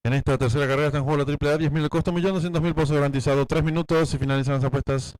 En esta tercera carrera está en juego la triple A, 10.000 el costo, 1.200.000 pozo garantizado. 3 minutos y finalizan las apuestas.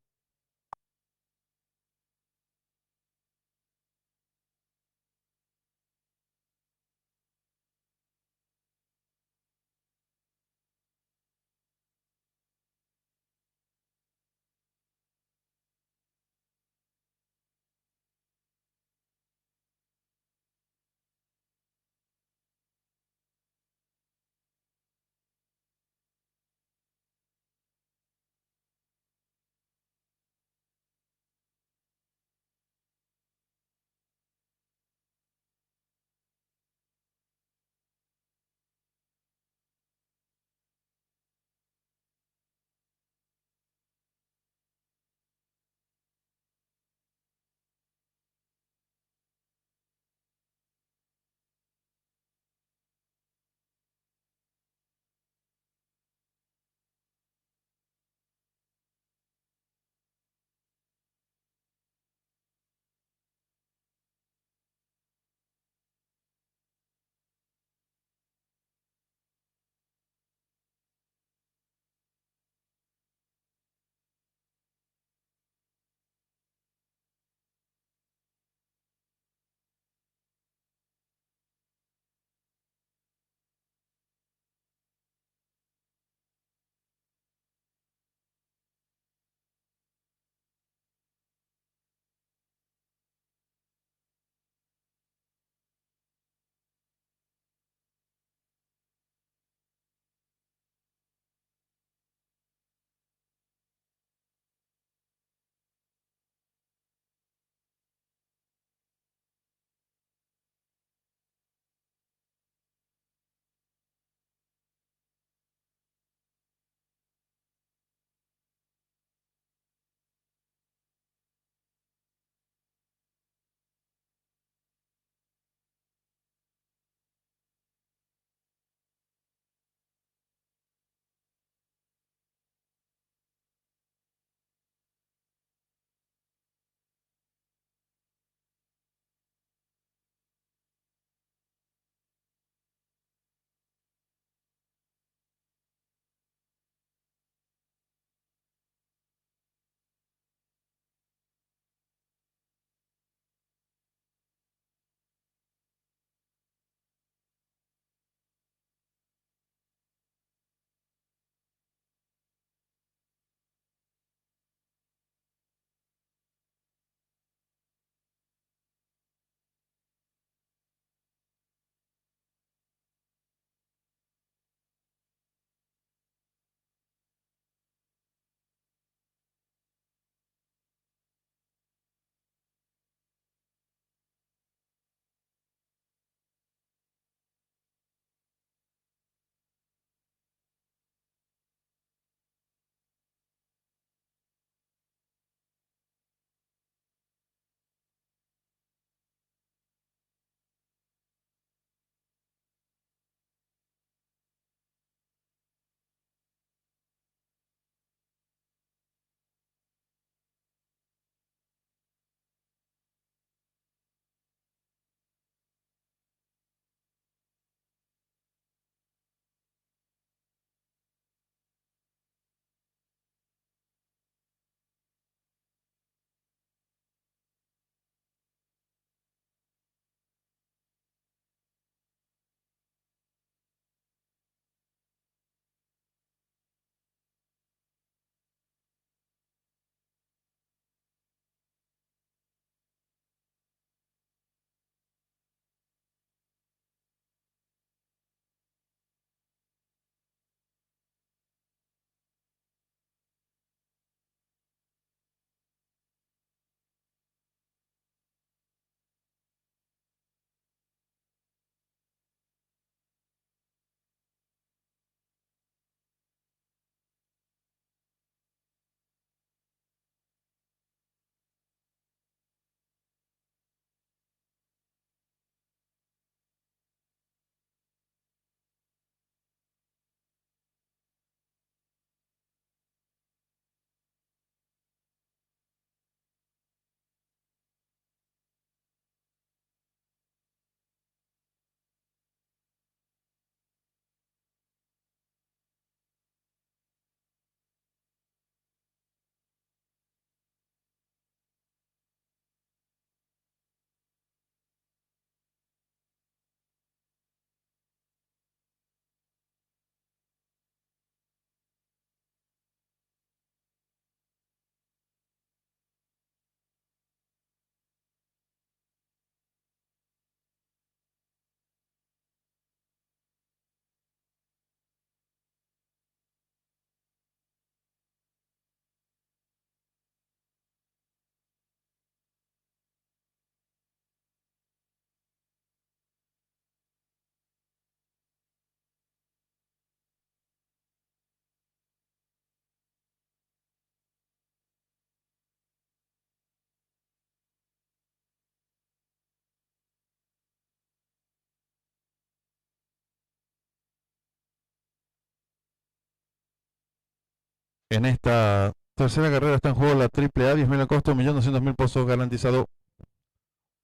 En esta tercera carrera está en juego la triple A, 10.000 al costo, 1.200.000 pesos garantizado.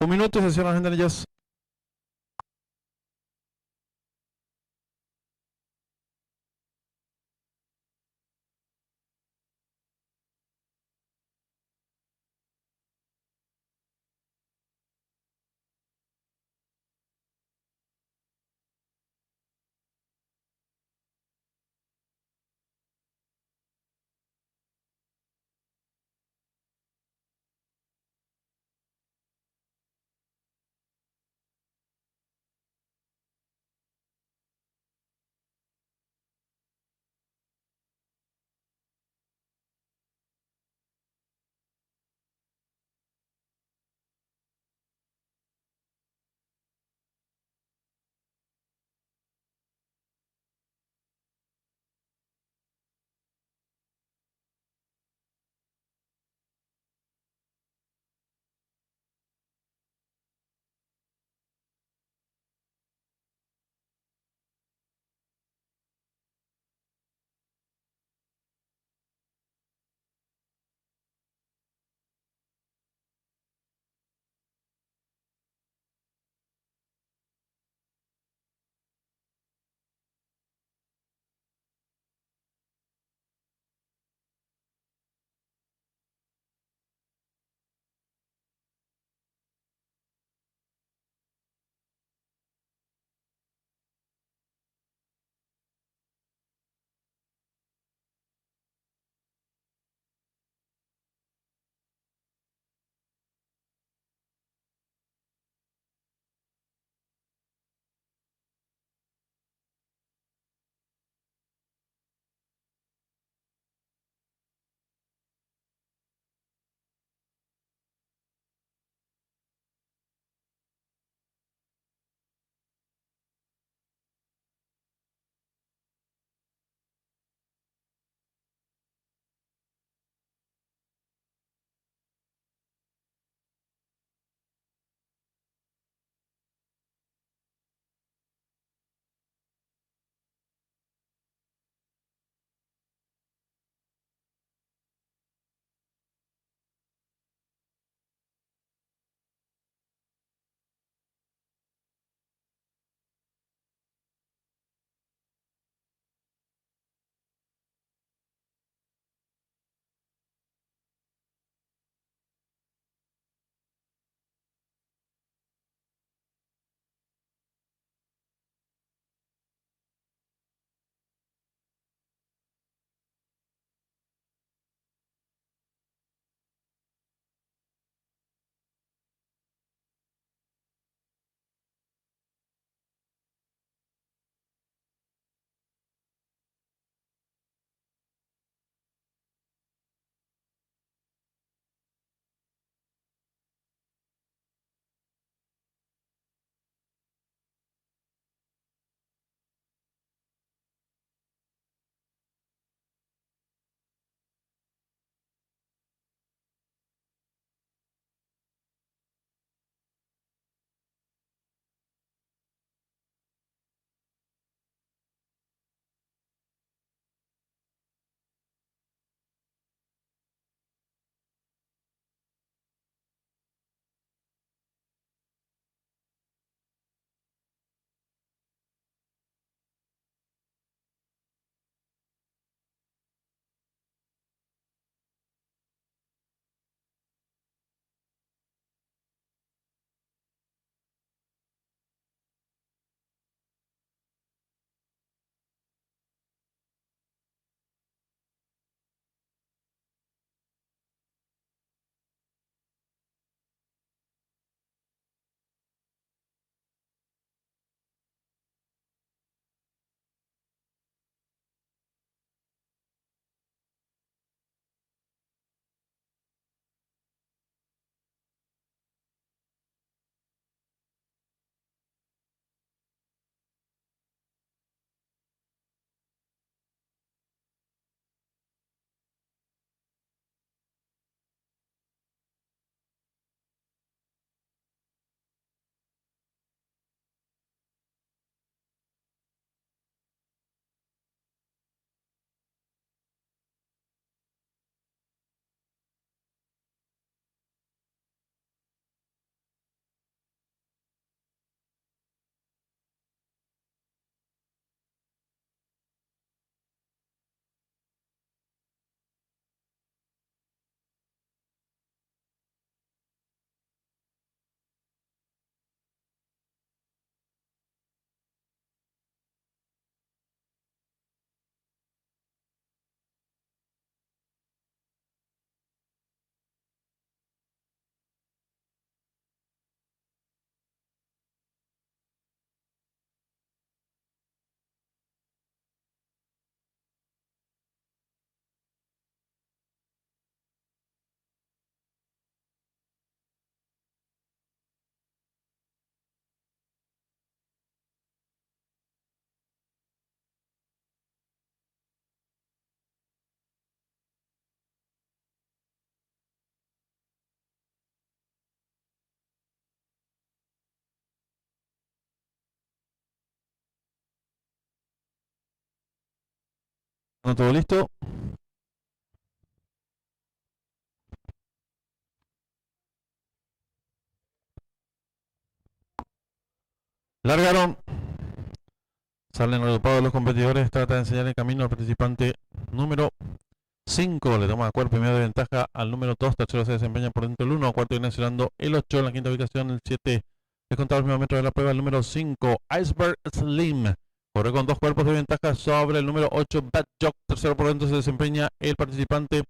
Un minuto y se cierran las ventanillas. No todo listo. Largaron. Salen agrupados los competidores. Trata de enseñar el camino al participante número 5. Le toma cuerpo y medio de ventaja al número 2. Tercero se desempeña por dentro el 1. Cuarto viene nacionando el 8. En la quinta ubicación el 7. Descontado el primer metro de la prueba el número 5. Iceberg Slim. Corre con 2 cuerpos de ventaja sobre el número 8. Bad Jock. Tercero por dentro se desempeña el participante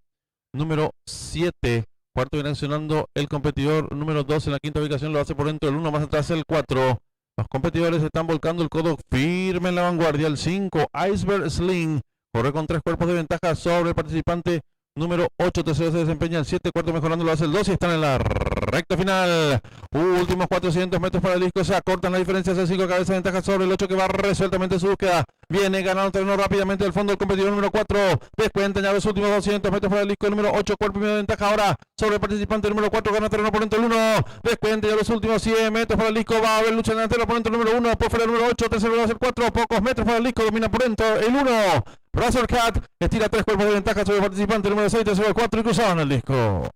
número 7. Cuarto viene accionando el competidor número 2. En la quinta ubicación lo hace por dentro el 1. Más atrás el 4. Los competidores están volcando el codo firme en la vanguardia. El 5. Iceberg Sling. Corre con 3 cuerpos de ventaja sobre el participante número 8. Tercero se desempeña el 7. Cuarto mejorando lo hace el 2. Y están en la recta final. Últimos 400 metros para el disco. Se acortan la diferencia. El 5 cabeza de ventaja sobre el 8 que va resueltamente en su búsqueda. Viene ganando terreno rápidamente del fondo el competidor número 4. Descuentan ya los últimos 200 metros para el disco. El número 8, cuerpo y medio de ventaja ahora sobre el participante número 4. Gana terreno por dentro el 1. Descuentan ya los últimos 100 metros para el disco. Va a haber lucha delantera por dentro el número 1. Por fuera el número 8. Tercero va a ser 4. Pocos metros para el disco. Domina por dentro el 1. Razorcat estira 3 cuerpos de ventaja sobre el participante número 6. Tercero el 4 y cruzaban el disco.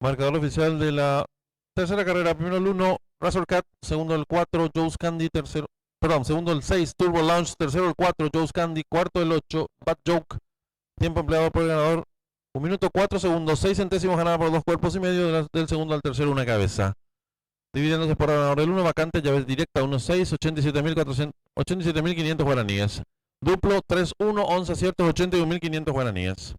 Marcador oficial de la tercera carrera. Primero el 1, Razor Cat. Segundo el 4, Joe's Candy. Tercero, perdón, segundo el 6, Turbo Launch. Tercero el 4, Joe's Candy. Cuarto el 8, Bad Joke. Tiempo empleado por el ganador, 1 minuto 4 segundos, 6 centésimos ganada por 2 cuerpos y medio, del segundo al tercero una cabeza. Dividiéndose por ganador del 1, vacante, llave directa 1-6, 87.500 guaraníes. Duplo 3-1, 11 aciertos, 81.500 guaraníes.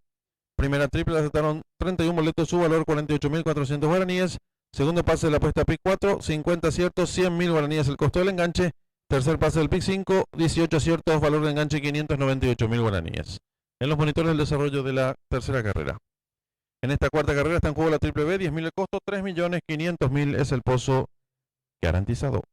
Primera triple aceptaron 31 boletos, su valor 48.400 guaraníes. Segundo pase de la apuesta PIC 4, 50 aciertos, 100.000 guaraníes el costo del enganche. Tercer pase del PIC 5, 18 aciertos, valor de enganche 598.000 guaraníes. En los monitores del desarrollo de la tercera carrera. En esta cuarta carrera está en juego la triple B, 10.000 el costo, 3.500.000 es el pozo garantizado.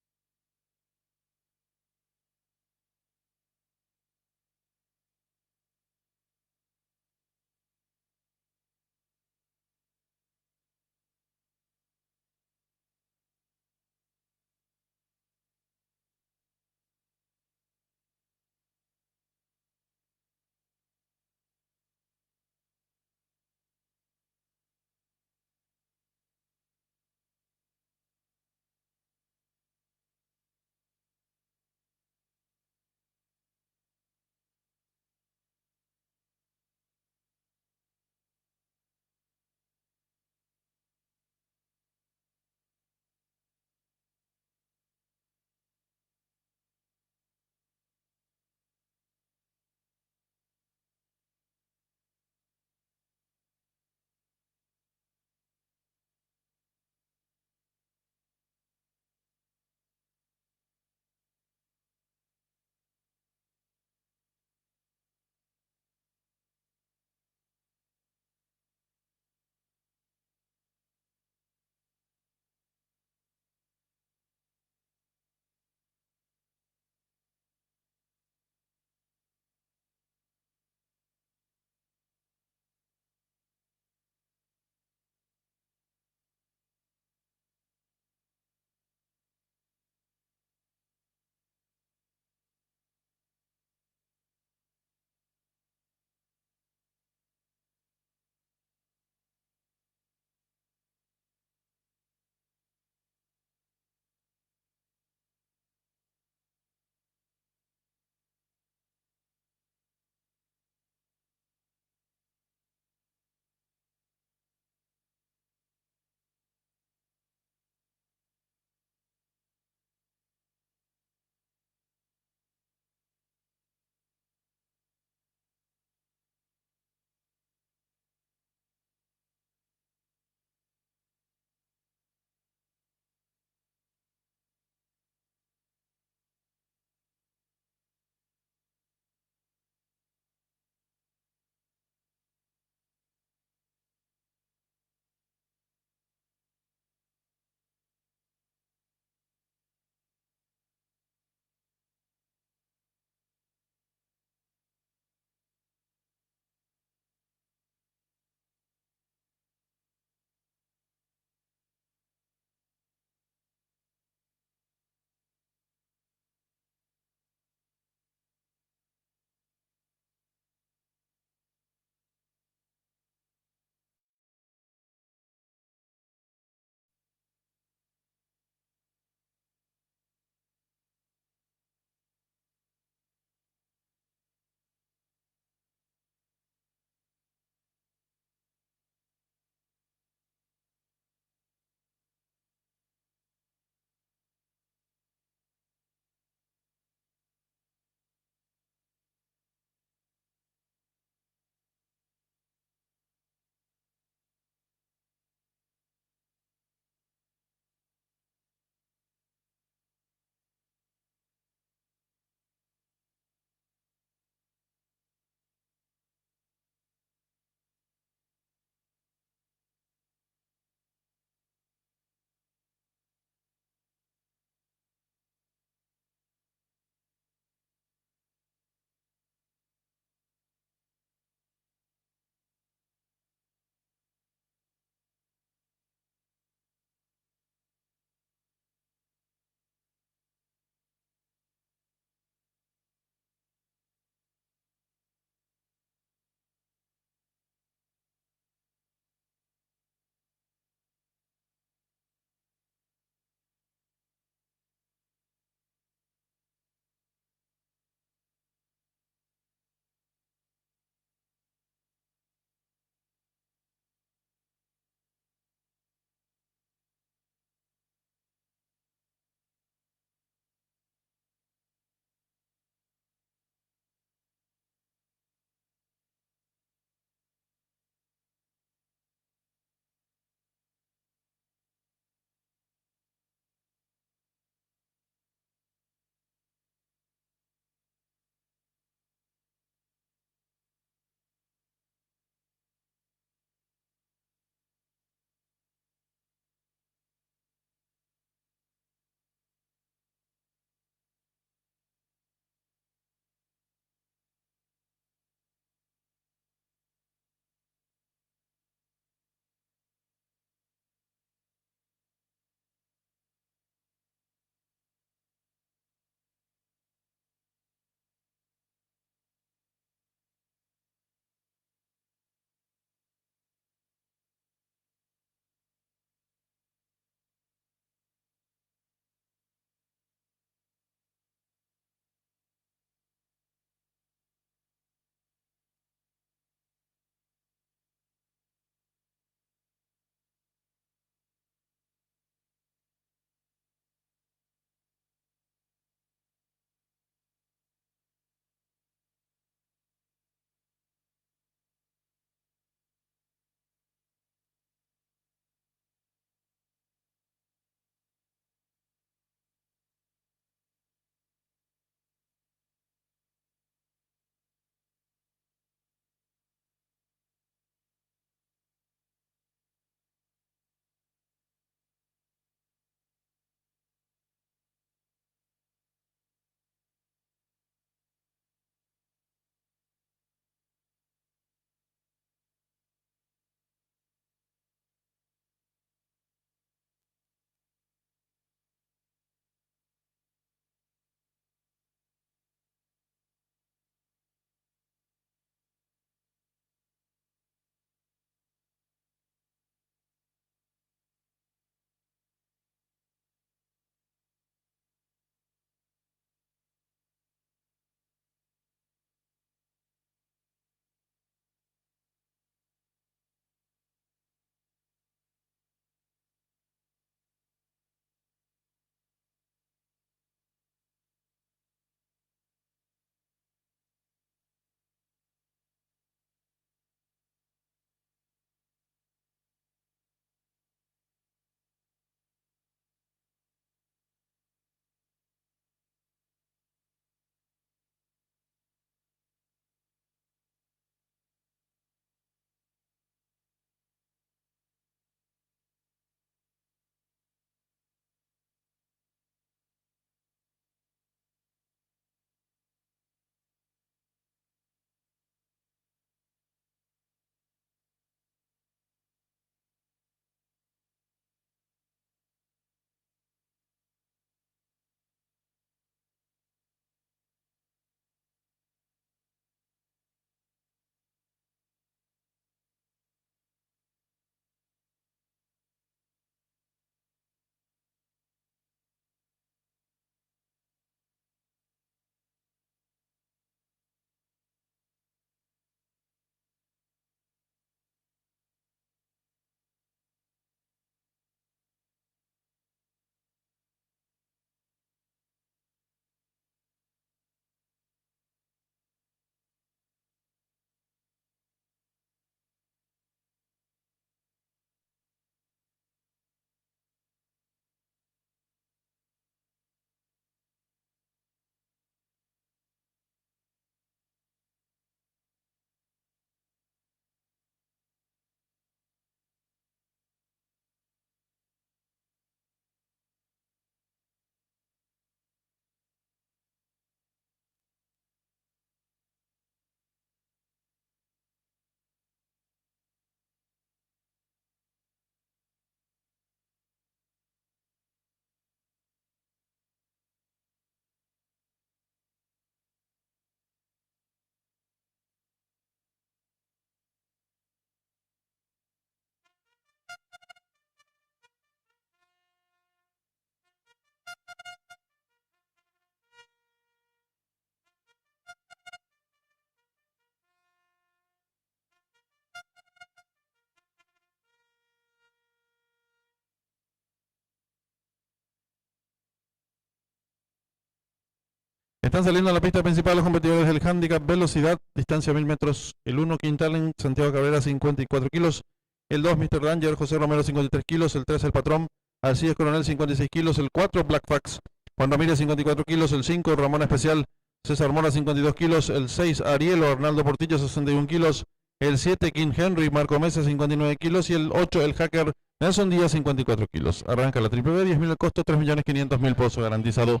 Están saliendo a la pista principal los competidores del handicap velocidad, distancia 1000 metros. El 1 Quintalen, Santiago Cabrera 54 kilos. El 2 Mr. Danger, José Romero 53 kilos. El 3 El Patrón, Alcides Coronel 56 kilos. El 4 Black Fax, Juan Ramírez 54 kilos. El 5 Ramón Especial, César Mora 52 kilos. El 6 Arielo Arnaldo Portillo 61 kilos. El 7 King Henry Marco Mesa 59 kilos. Y el 8 el Hacker Nelson Díaz 54 kilos. Arranca la triple B, 10.000 el costo, 3.500.000 pozo garantizado.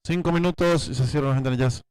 5 minutos y se cierran las ventanillas.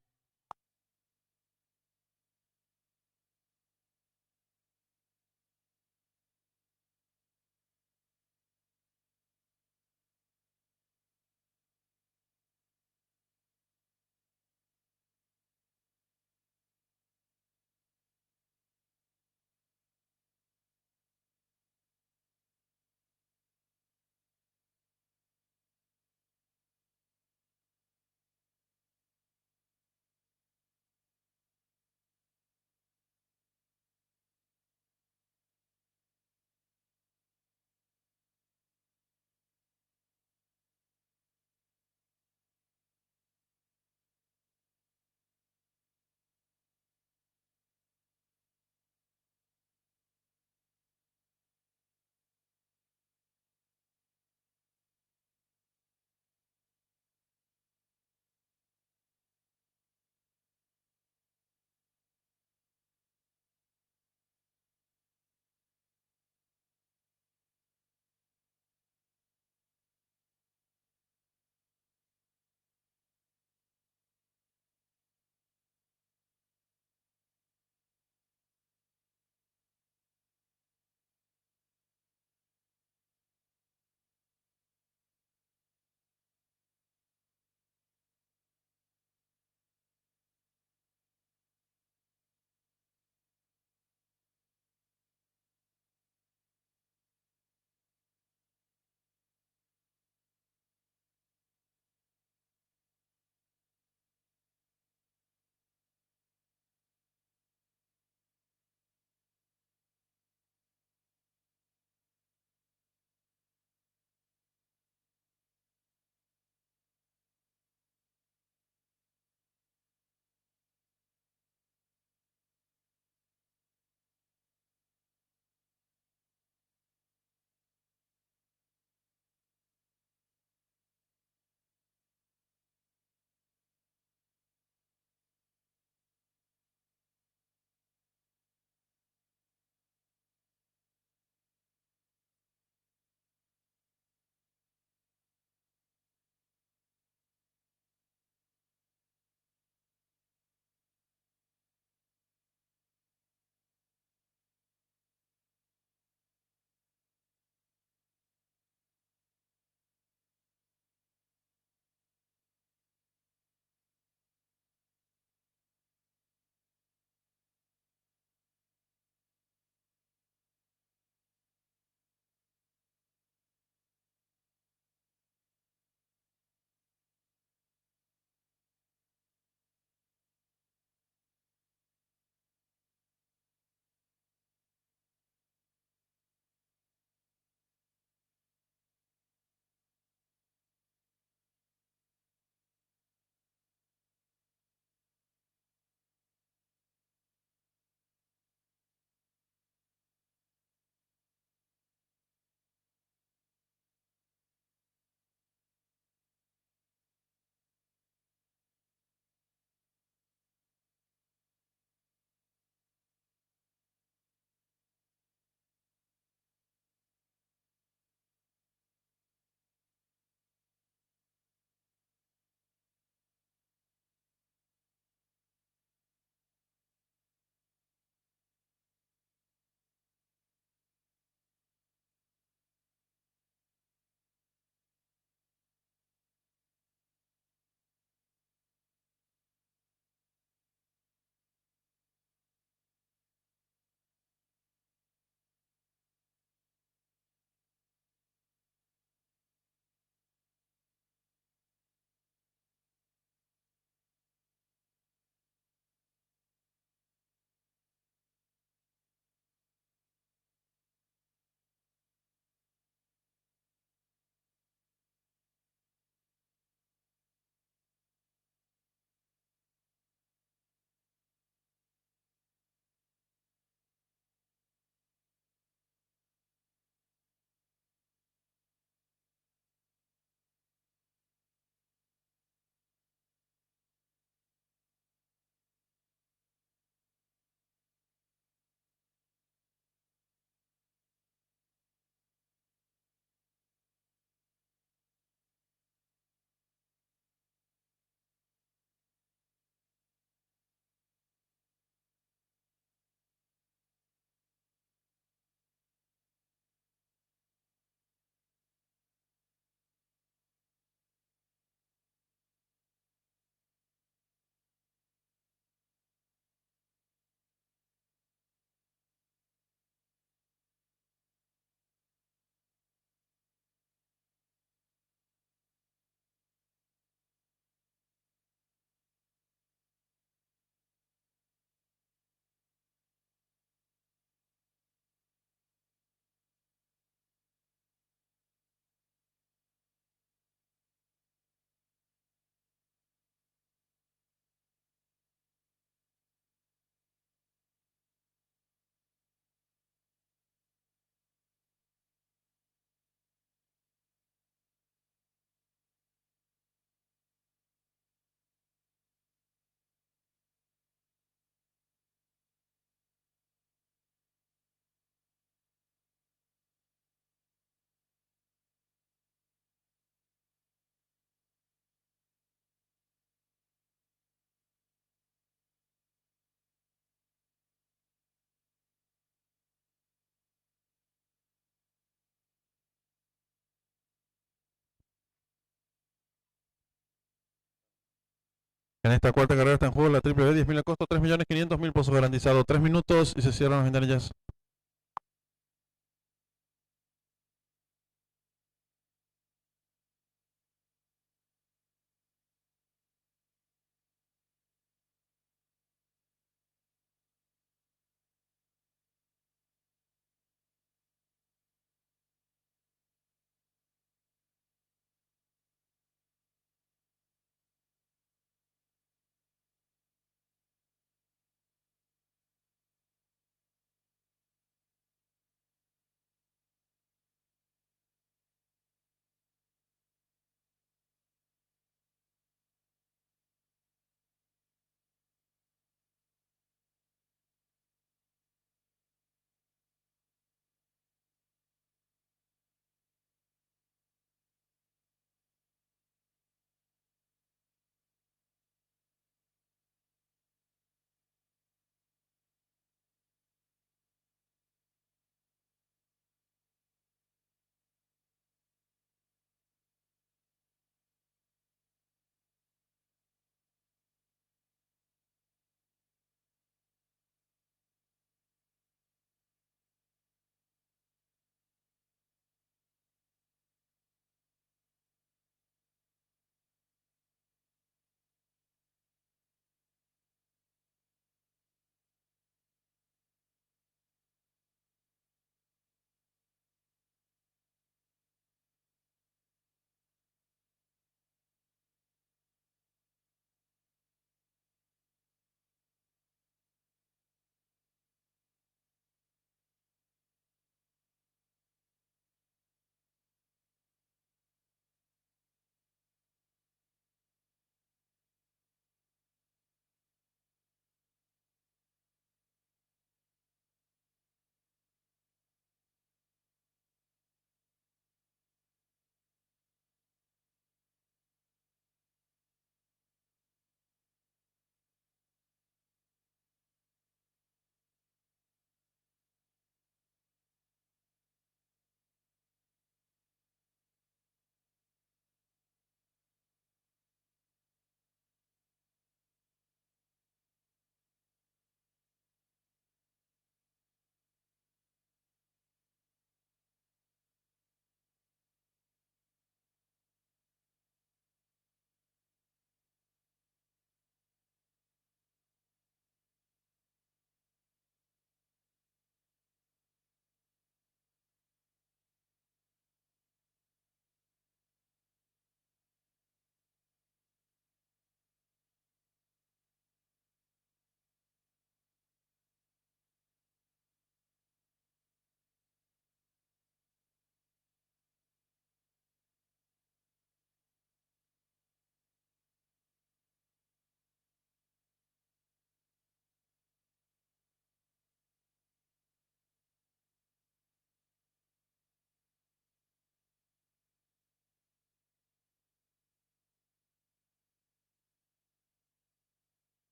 En esta cuarta carrera está en juego la triple B, 10.000 al costo, 3.500.000 pozos garantizado. 3 minutos y se cierran las ventanillas.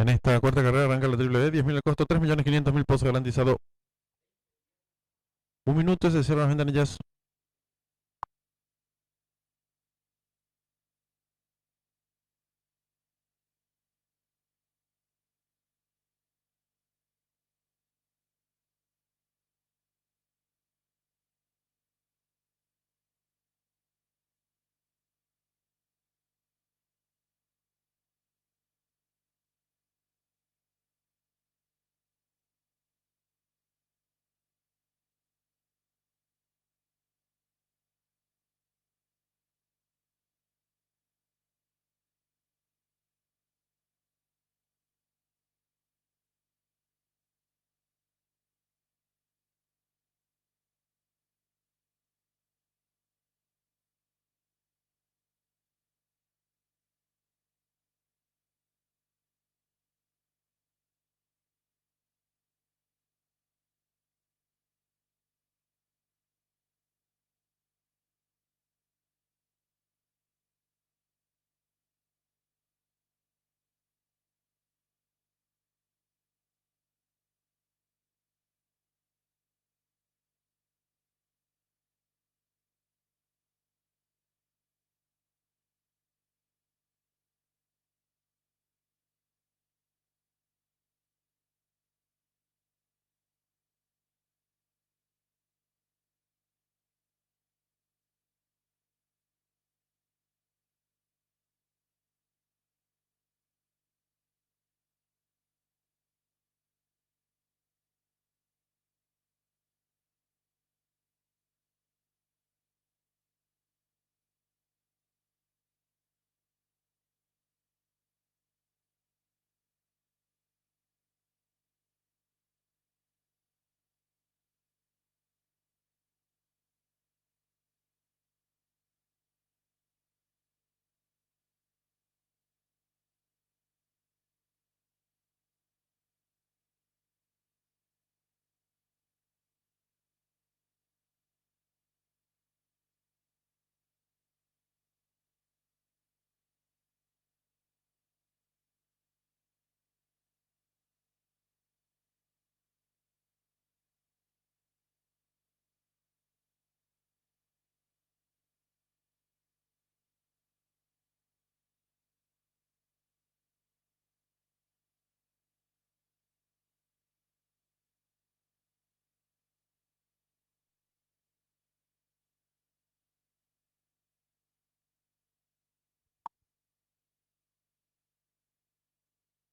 En esta cuarta carrera arranca la triple B, 10.000 al costo, 3.500.000 pozos garantizado. 1 minuto y se cierran las ventanillas.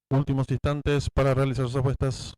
Últimos instantes para realizar sus apuestas.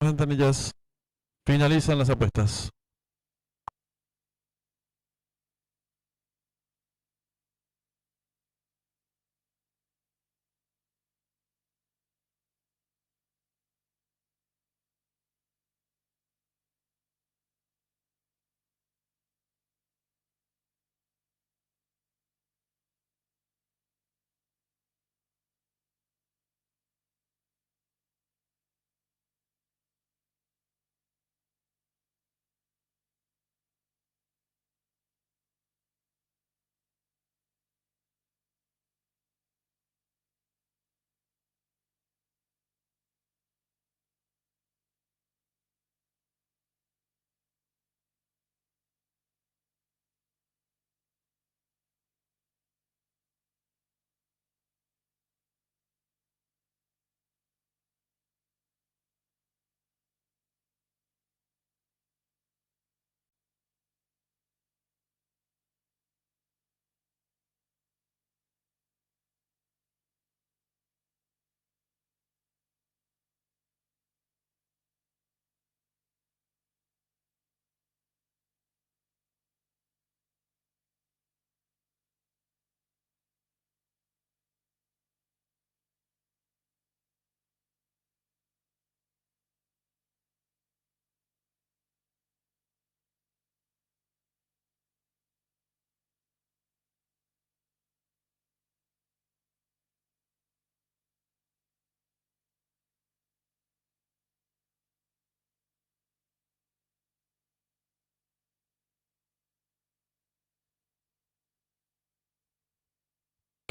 Las ventanillas finalizan las apuestas.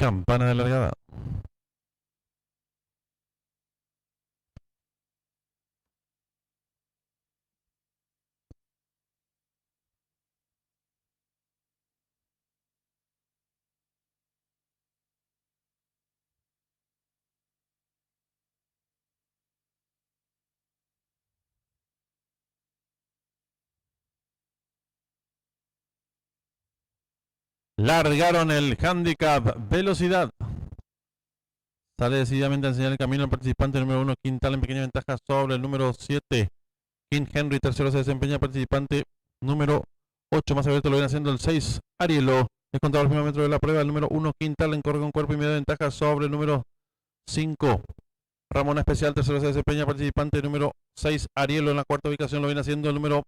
Campana de largada. Largaron el handicap velocidad. Sale decididamente a enseñar el camino al participante número 1, Quintal en pequeña ventaja sobre el número 7. King Henry, tercero se desempeña participante número 8, más abierto lo viene haciendo el 6. Arielo, es contado los primeros metros de la prueba. El número 1, Quintal, en corre con cuerpo y medio de ventaja sobre el número 5. Ramón Especial, tercero se desempeña participante número 6. Arielo en la cuarta ubicación lo viene haciendo el número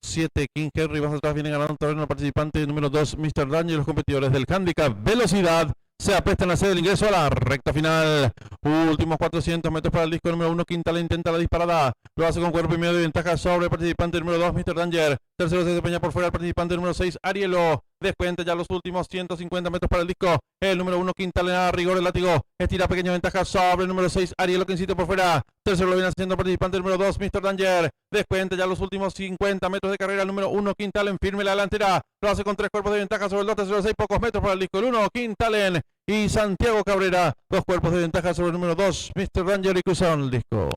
7. King Henry, más atrás viene ganando un terreno el participante número 2, Mr. Danger. Los competidores del handicap velocidad se aprestan a hacer el ingreso a la recta final. Últimos 400 metros para el disco número 1. Quintal intenta la disparada. Lo hace con cuerpo y medio de ventaja sobre el participante número 2, Mr. Danger. Tercero se desempeña por fuera el participante número 6, Arielo. Descuenta ya los últimos 150 metros para el disco. El número 1, Quintal, a rigor el látigo. Estira pequeña ventaja sobre el número 6, Arielo, que insiste por fuera. Tercero lo viene haciendo el participante número 2, Mr. Danger. Descuenta ya los últimos 50 metros de carrera. El número 1, Quintalen, firme la delantera. Lo hace con 3 cuerpos de ventaja sobre el 2, tercero 6, pocos metros para el disco. El 1, Quintalen y Santiago Cabrera. 2 cuerpos de ventaja sobre el número 2, Mr. Danger, y cruzaron el disco.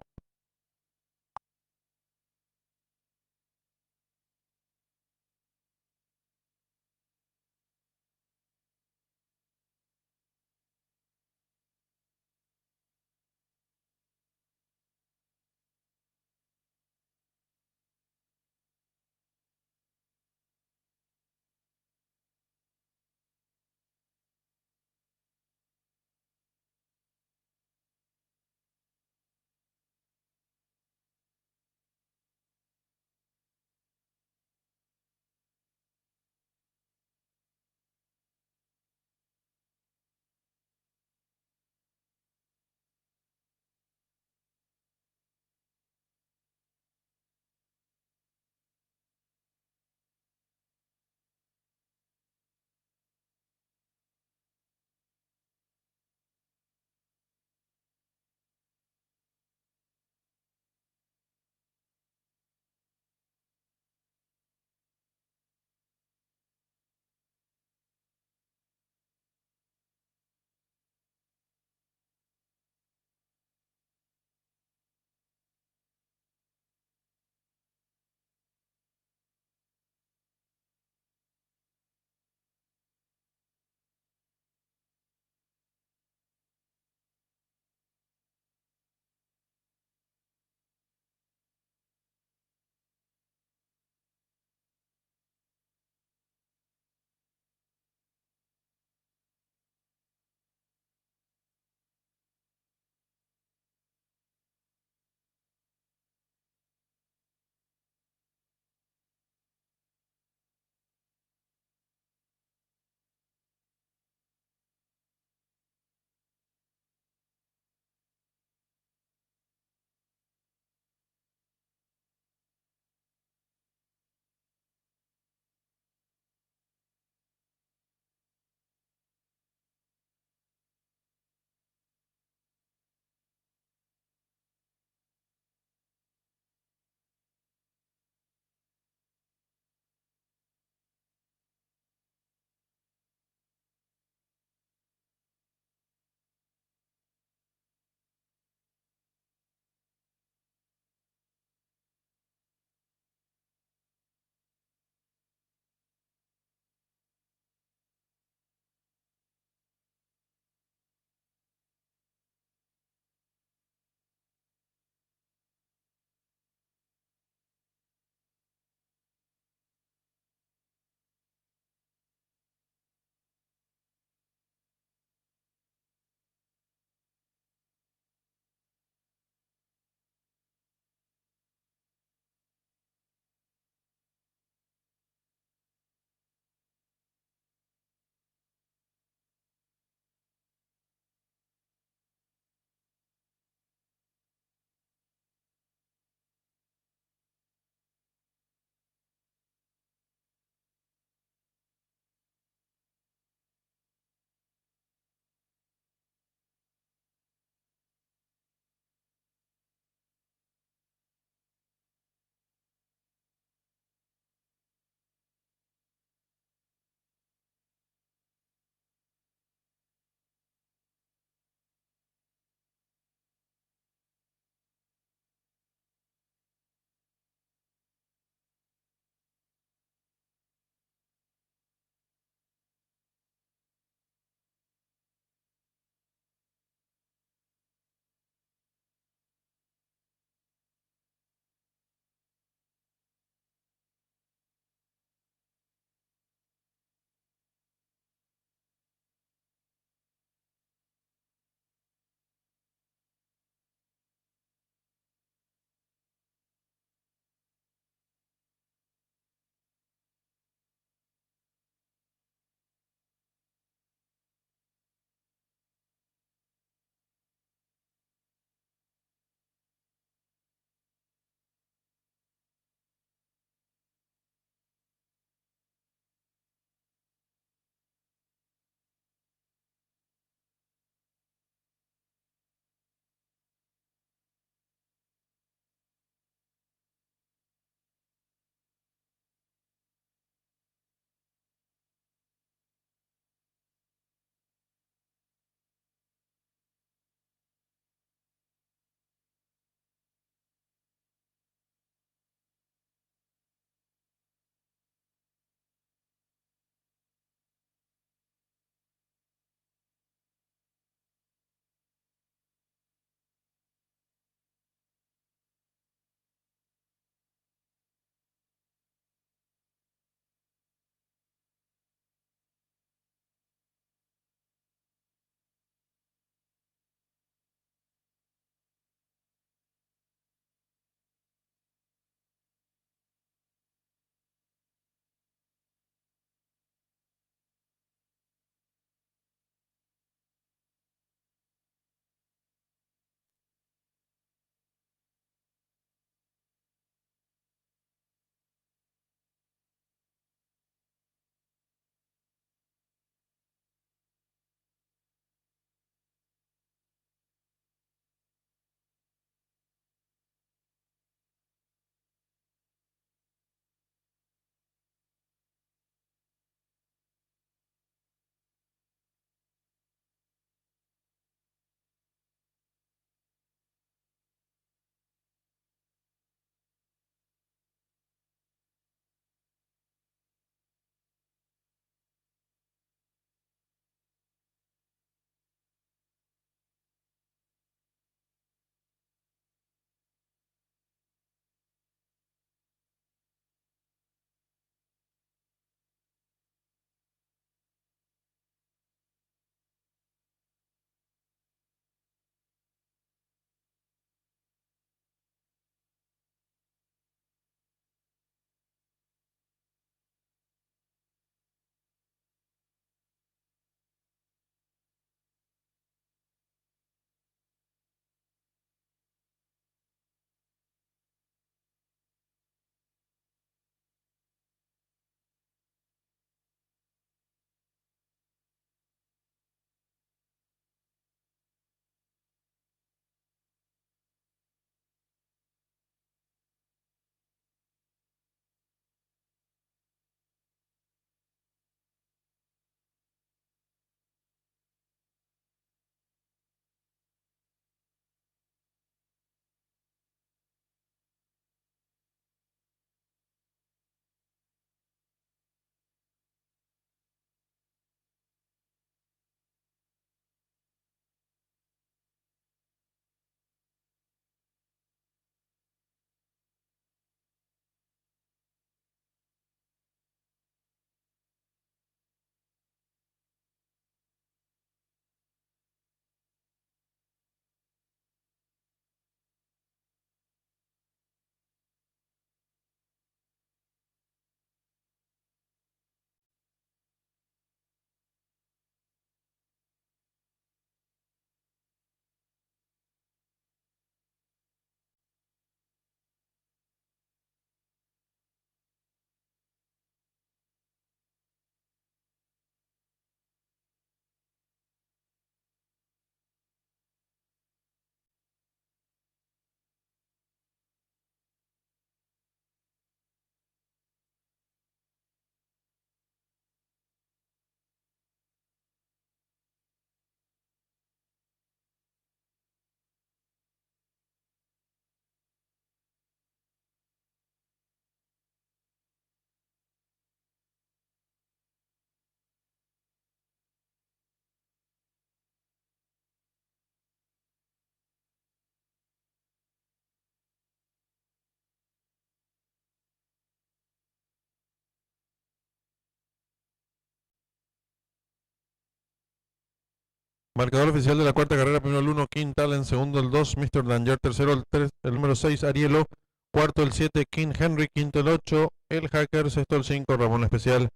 Marcador oficial de la cuarta carrera: primero el 1, King Talent; segundo el 2, Mr. Danger; tercero el 3, el número 6, Arielo; cuarto el 7, King Henry; quinto el 8, el Hacker; sexto el 5, Ramón Especial.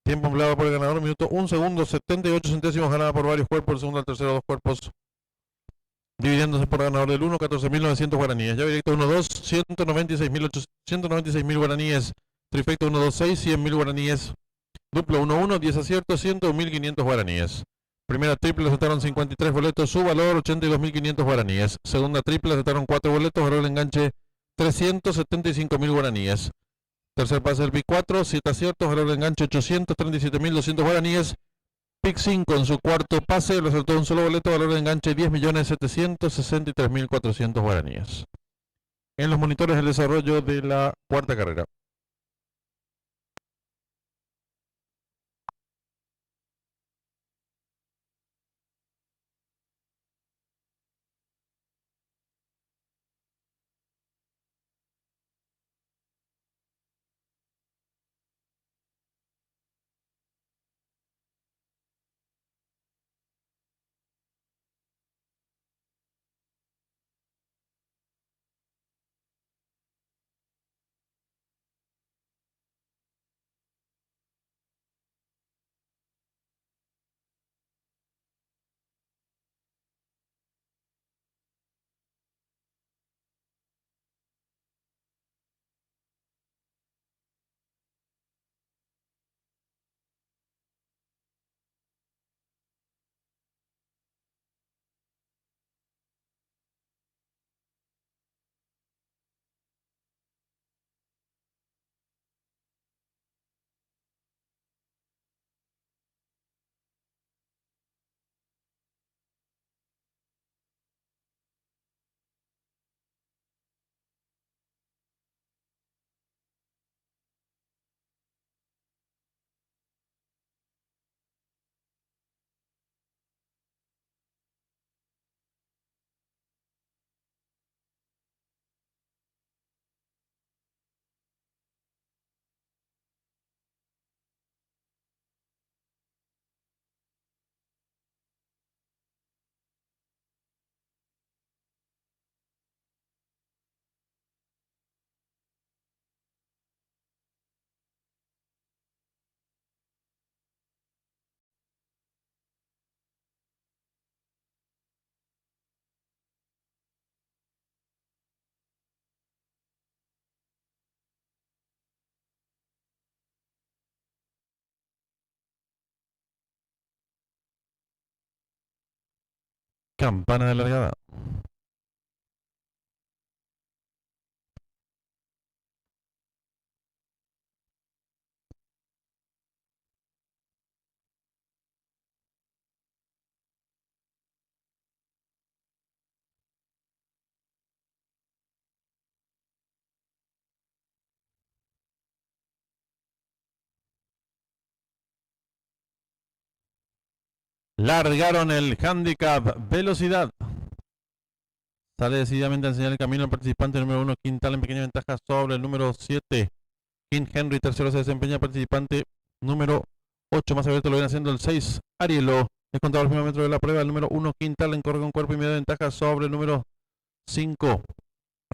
Tiempo empleado por el ganador: minuto 1 segundo 78 centésimos, ganada por varios cuerpos; el segundo al tercero, dos cuerpos, dividiéndose por ganador del 1, 14.900 guaraníes. Llave directa 1, 2, 196.000 guaraníes. Trifecta 1, 2, 6, 100.000 guaraníes. Duplo 1, 1, 10 aciertos, 101.500 guaraníes. Primera triple aceptaron 53 boletos, su valor 82.500 guaraníes. Segunda triple aceptaron 4 boletos, valor de enganche 375.000 guaraníes. Tercer pase del PIC 4, 7 aciertos, valor de enganche 837.200 guaraníes. PIC 5 en su cuarto pase, lo acertó un solo boleto, valor de enganche 10.763.400 guaraníes. En los monitores del desarrollo de la cuarta carrera. Campana de largada. Largaron el handicap velocidad. Sale decididamente a enseñar el camino al participante número 1, Quintal, en pequeña ventaja sobre el número 7, King Henry. Tercero se desempeña participante número 8, más abierto lo viene haciendo el 6, Arielo. Es contado el primer metro de la prueba. El número 1, Quintal, en corre con cuerpo y media de ventaja sobre el número 5,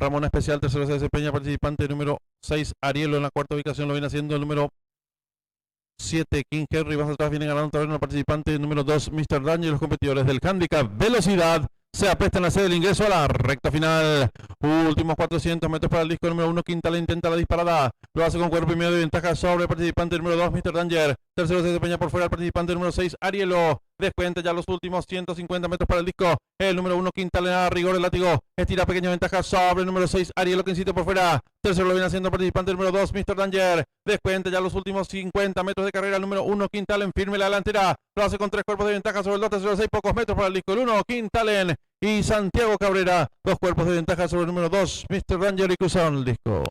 Ramón Especial. Tercero se desempeña participante número 6, Arielo. En la cuarta ubicación lo viene haciendo el número 7, King Henry. Más atrás viene ganando un terreno el participante número 2, Mr. Danger. Los competidores del handicap velocidad se aprestan a hacer el ingreso a la recta final. Últimos 400 metros para el disco número 1, Quintal intenta la disparada. Lo hace con cuerpo y medio de ventaja sobre el participante número 2, Mr. Danger. Tercero se desempeña por fuera el participante número 6, Arielo. Descuenta ya los últimos 150 metros para el disco. El número 1, Quintal, a rigor el látigo. Estira pequeña ventaja sobre el número 6, Arielo, que insiste por fuera. Tercero lo viene haciendo el participante número 2, Mr. Danger. Descuenta ya los últimos 50 metros de carrera. El número 1, Quintal, en firme la delantera. Lo hace con 3 cuerpos de ventaja sobre el 2, tercero 6, pocos metros para el disco. El 1, Quintalen y Santiago Cabrera. 2 cuerpos de ventaja sobre el número 2, Mr. Danger, y cruzaron el disco.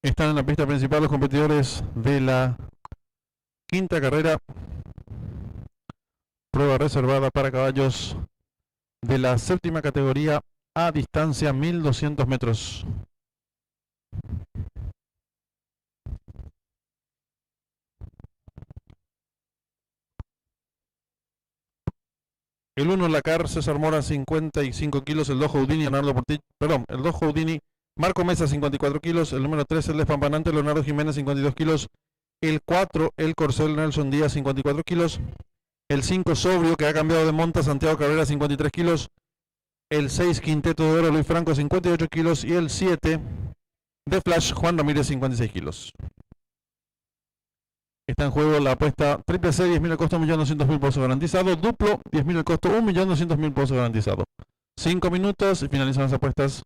Están en la pista principal los competidores de la quinta carrera. Prueba reservada para caballos de la séptima categoría a distancia 1200 metros. El 1 Lacar, César Mora 55 kilos, el 2 Houdini, Leonardo Portich, perdón, el 2 Houdini, Marco Mesa 54 kilos, el número 3 el despampanante Leonardo Jiménez 52 kilos, el 4 el Corcel Nelson Díaz 54 kilos, el 5 Sobrio que ha cambiado de monta Santiago Cabrera 53 kilos, el 6 Quinteto de Oro Luis Franco 58 kilos y el 7 de Flash Juan Ramírez 56 kilos. Está en juego la apuesta triple C, 10.000 el costo, 1.200.000 pesos garantizado. Duplo, 10.000 el costo, 1.200.000 pesos garantizado. 5 minutos y finalizan las apuestas.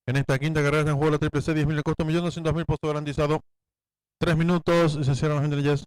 En esta quinta carrera está en juego la triple C, 10.000 el costo, 1.200.000 puesto garantizado. 3 minutos y se cierran las ventanillas.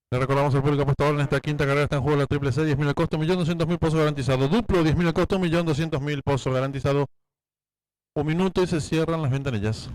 Le recordamos al público apostador, en esta quinta carrera está en juego la triple C, 10.000 el costo, 1.200.000 pesos garantizado. Duplo, 10.000 el costo, 1.200.000 pesos garantizado. Un minuto y se cierran las ventanillas.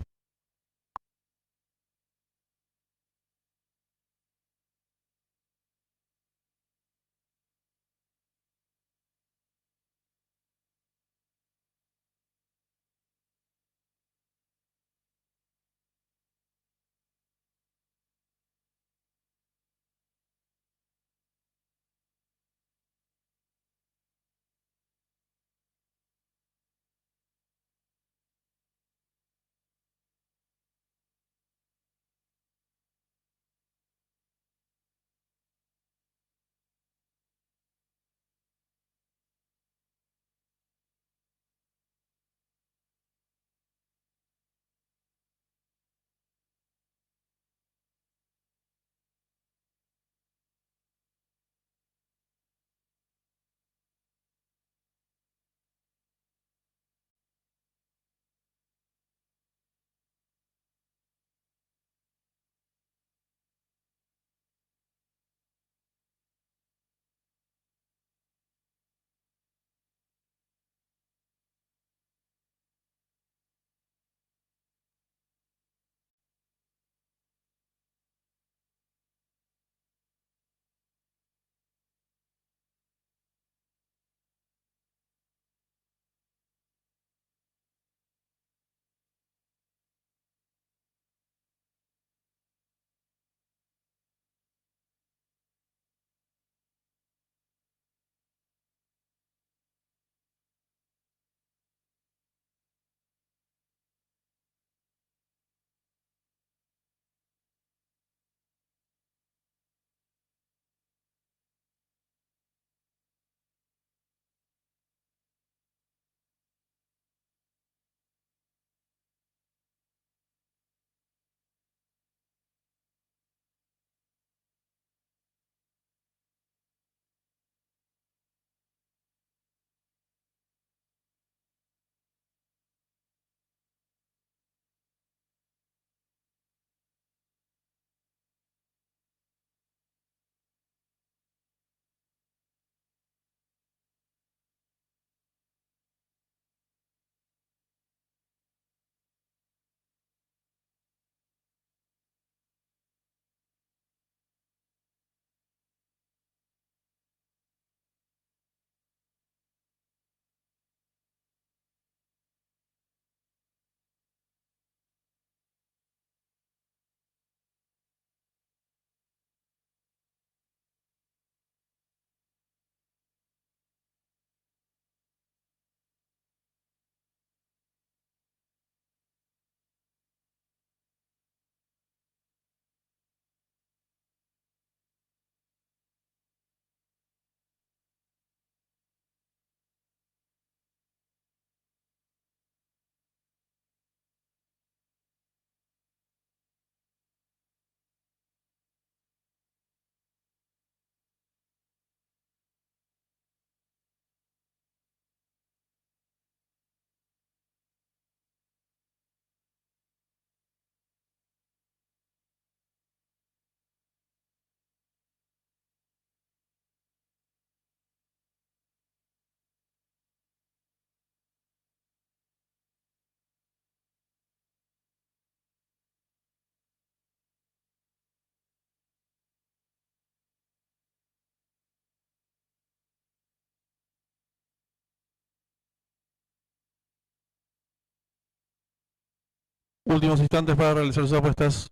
Últimos instantes para realizar sus apuestas.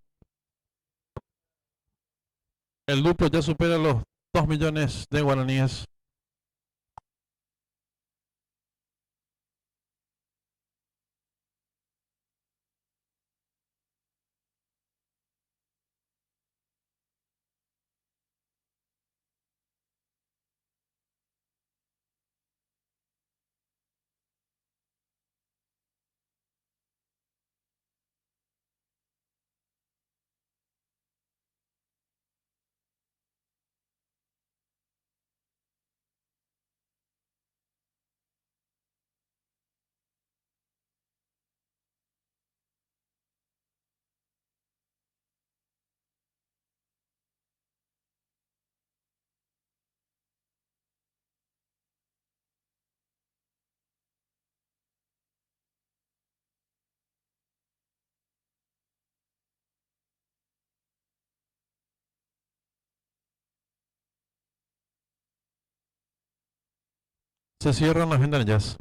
El duplo ya supera los 2 millones de guaraníes. Se cierran las ventanillas.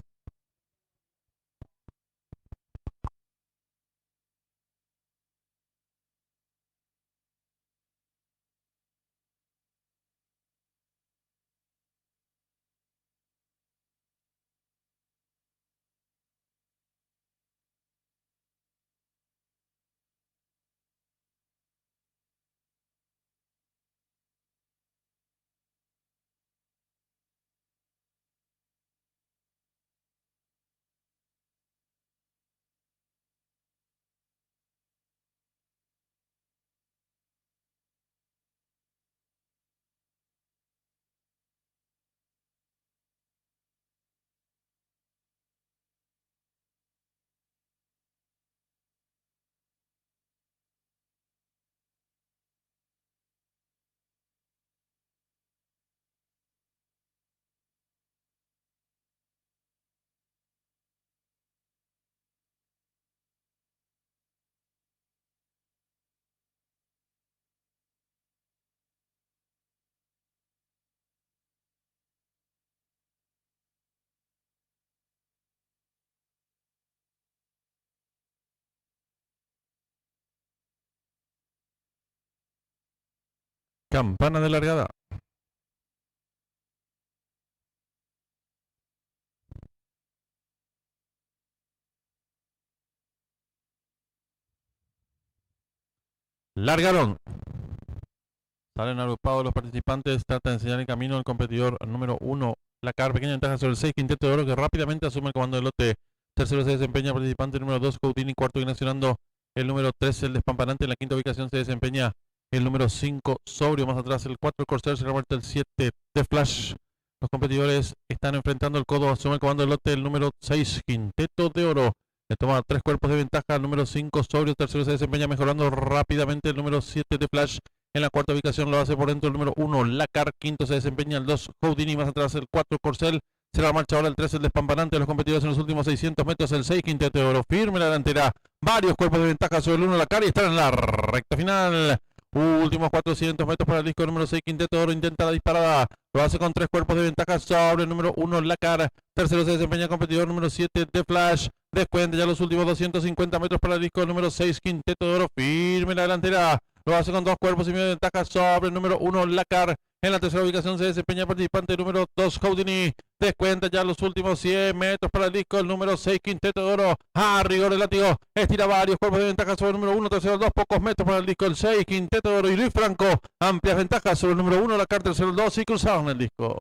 Campana de largada. Largaron. Salen agrupados los participantes. Trata de enseñar el camino al competidor número 1. Lacar, pequeña ventaja sobre el 6, quinteto de oro, que rápidamente asume el comando del lote. Tercero se desempeña el participante número 2, Coutini. Cuarto viene accionando el número 3, el despampanante. En la quinta ubicación se desempeña el número 5, Sobrio. Más atrás el 4, Corsair. Se revuelta el 7, The Flash. Los competidores están enfrentando el codo. Asume el comando del lote el número 6, quinteto de oro. Le toma 3 cuerpos de ventaja al número 5, Sobrio. Tercero se desempeña mejorando rápidamente el número 7, The Flash. En la cuarta ubicación lo hace por dentro el número 1, Lacar. Quinto se desempeña el 2, Houdini. Más atrás el 4, Corcel. Se la marcha ahora el 3, el despampanante de los competidores en los últimos 600 metros. El 6, quinteto de oro. Firme la delantera. Varios cuerpos de ventaja sobre el 1, Lacar. Y están en la recta final. Últimos 400 metros para el disco número 6, quinteto de oro. Intenta la disparada. Lo hace con 3 cuerpos de ventaja sobre el número 1, Lacar. Tercero se desempeña el competidor número 7, The Flash. Descuenta ya los últimos 250 metros para el disco número 6, quinteto de oro. Firme la delantera. Lo hace con 2 cuerpos y medio de ventaja sobre el número 1, Lacar. En la tercera ubicación se desempeña el participante número 2, Houdini. Descuenta ya los últimos 100 metros para el disco el número 6, quinteto de oro. A rigor el látigo. Estira varios cuerpos de ventaja sobre el número 1, tercero 2, pocos metros para el disco el 6, quinteto de oro. Y Luis Franco, amplias ventajas sobre el número 1, Lacar, tercero 2 y cruzaron el disco.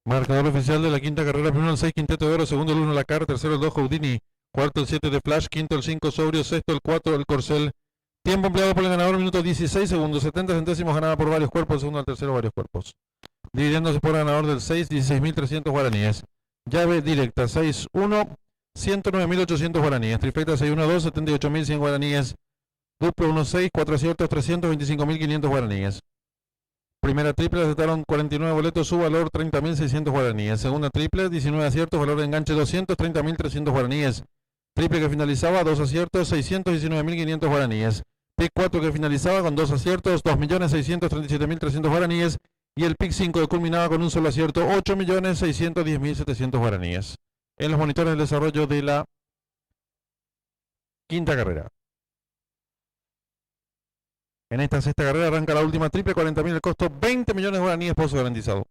Marcador oficial de la quinta carrera. Primero el 6 Quinteto de Oro. Segundo el 1 Lacar. Tercero el 2 Houdini. Cuarto el 7 de Flash. Quinto el 5 Sobrio. Sexto el 4 el Corcel. Tiempo empleado por el ganador, minuto 16 segundos. 70 centésimos ganada por varios cuerpos. Segundo al tercero varios cuerpos. Dividiéndose por ganador del 6, 16.300 guaraníes. Llave directa 6-1, 109.800 guaraníes. Trifecta 6-1-2, 78.100 guaraníes. Duplo 1-6, 4 aciertos, 325.500 guaraníes. Primera triple aceptaron 49 boletos, su valor 30.600 guaraníes. Segunda triple, 19 aciertos, valor de enganche 230.300 guaraníes. Triple que finalizaba, 2 aciertos, 619.500 guaraníes. Pick 4 que finalizaba con 2 aciertos, 2.637.300 guaraníes. Y el pick 5 que culminaba con un solo acierto, 8.610.700 guaraníes. En los monitores del desarrollo de la quinta carrera. En esta sexta carrera arranca la última triple, 40.000 el costo, 20 millones de guaraníes, pozo garantizado.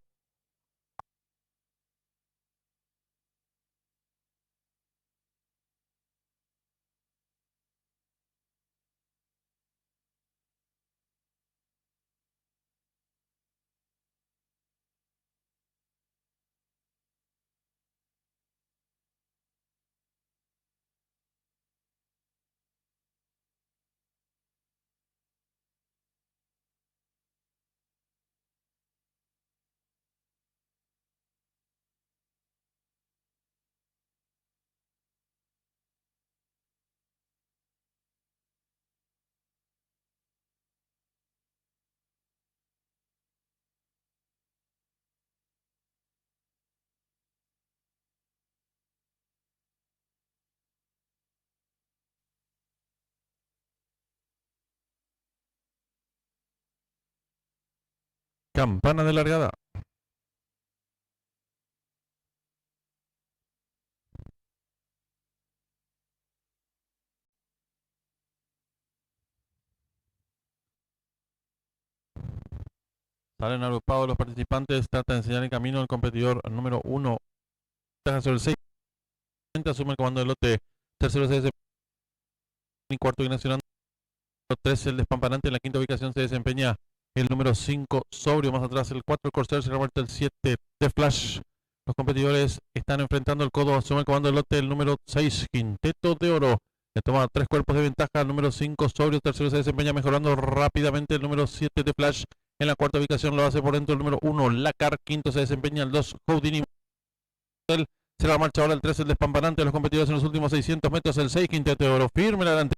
Campana de largada. Salen agrupados los participantes, trata de enseñar el camino al competidor número 1. Sobre el 6, asume el comando del lote. Tercero se desempeña. Cuarto Ignacio 3 el despampanante. En la quinta ubicación se desempeña el número 5 Sobrio. Más atrás el 4 Corsair, se revuelta el 7 de Flash. Los competidores están enfrentando el codo. Asume el comando del lote el número 6 Quinteto de Oro. Le toma 3 cuerpos de ventaja al número 5 Sobrio. Tercero se desempeña mejorando rápidamente el número 7 de Flash. En la cuarta ubicación lo hace por dentro el número 1 Lacar. Quinto se desempeña el 2 Houdini. Se la marcha ahora el 3 el despampanante de los competidores en los últimos 600 metros. El 6 Quinteto de Oro. Firme adelante.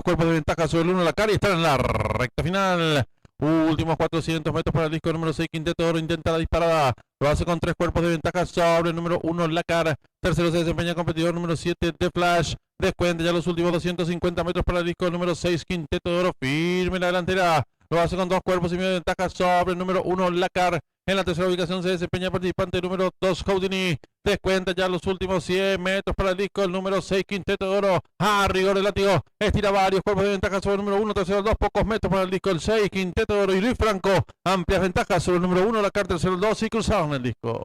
Cuerpos de ventaja sobre el 1 Lacar y están en la recta final. Últimos 400 metros para el disco número 6 Quinteto de Oro. Intenta la disparada. Lo hace con 3 cuerpos de ventaja sobre el número 1 Lacar. Tercero se desempeña el competidor número 7 de Flash. Descuenta ya los últimos 250 metros para el disco número 6 Quinteto de Oro. Firme la delantera. Lo hace con 2 cuerpos y medio de ventaja sobre el número 1 Lacar. En la tercera ubicación se desempeña el participante número 2 Houdini. Descuenta ya los últimos 100 metros para el disco el número 6 Quinteto de Oro. A rigor el látigo. Estira varios cuerpos de ventaja sobre el número 1. Tercero 2. Pocos metros para el disco el 6 Quinteto de Oro. Y Luis Franco. Amplias ventajas sobre el número 1. Lacar tercero 2 y cruzaron el disco.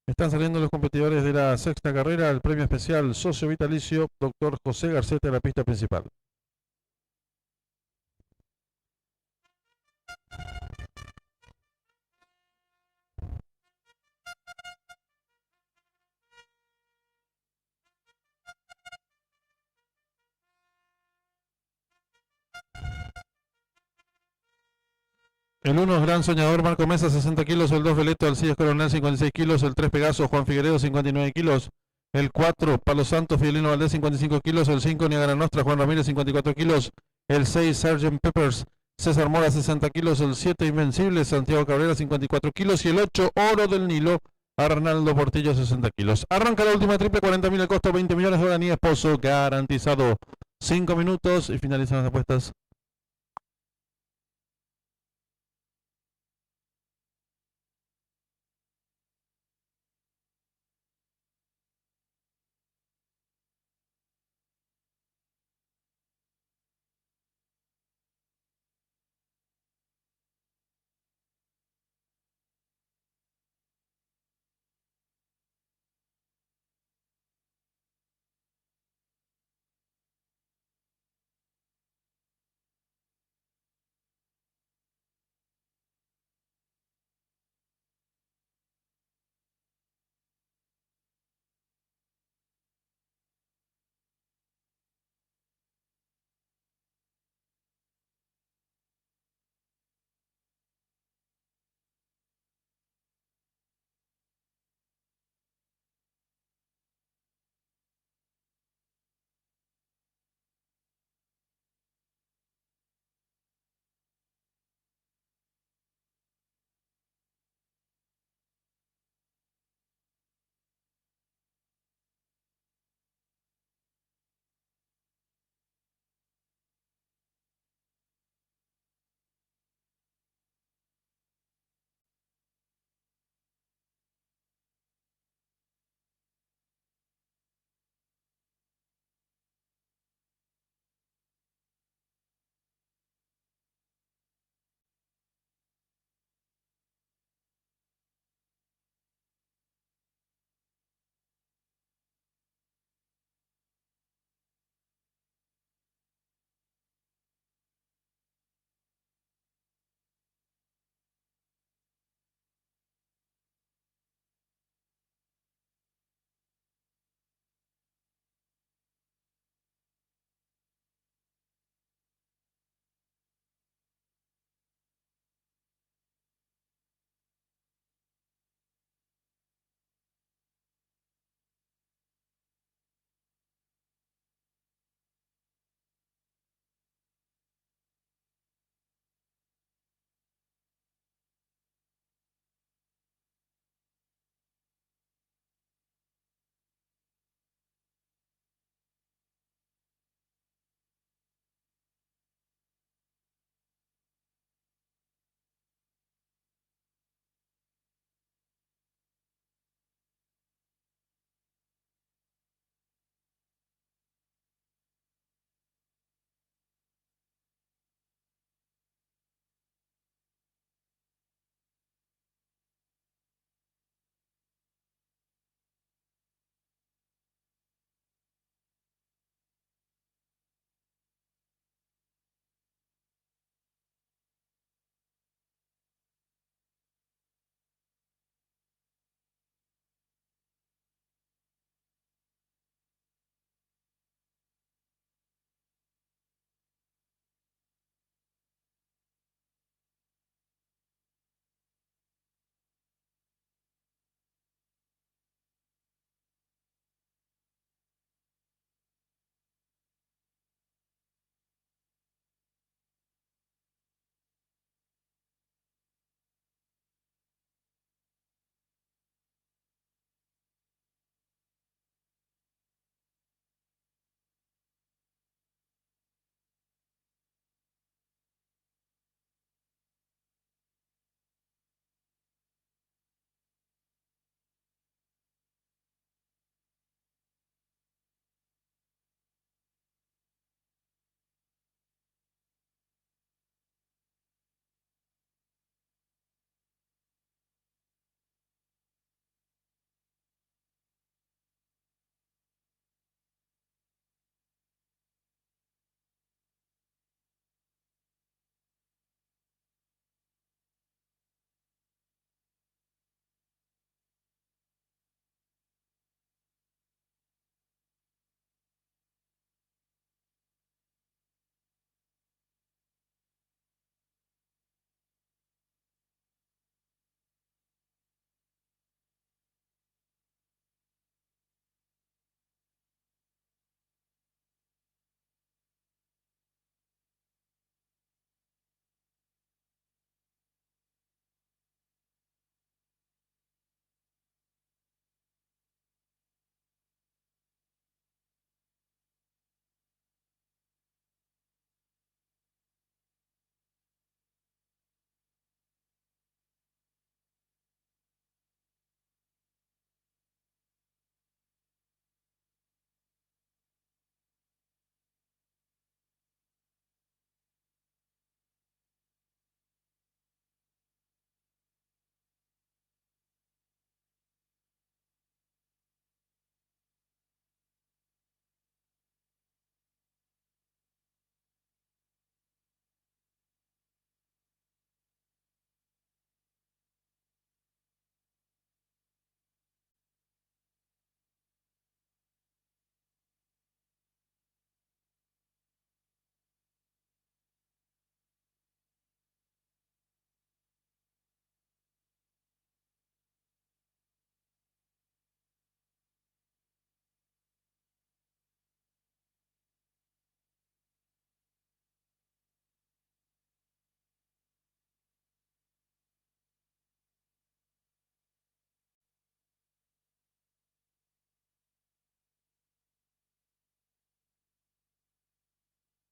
Están saliendo los competidores de la sexta carrera, el premio especial socio vitalicio, doctor José Garcete, de la pista principal. El 1 es Gran Soñador, Marco Mesa, 60 kilos. El 2, Veleto, Alcides Coronel, 56 kilos. El 3, Pegaso, Juan Figueredo, 59 kilos. El 4, Palo Santo, Fidelino Valdés, 55 kilos. El 5, Niagara Nostra, Juan Ramírez, 54 kilos. El 6, Sgt. Peppers, César Mora, 60 kilos. El 7, Invencible, Santiago Cabrera, 54 kilos. Y el 8, Oro del Nilo, Arnaldo Portillo, 60 kilos. Arranca la última triple, 40.000 el costo, 20 millones de guaraníes, Pozo garantizado. 5 minutos y finalizan las apuestas.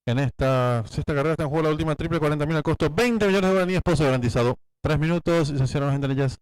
En esta sexta carrera está en juego la última triple, 40.000 al costo, 20 millones de guaraníes, pozo garantizado. 3 minutos y se cierran las ventanillas.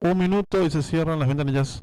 Un minuto y se cierran las ventanillas.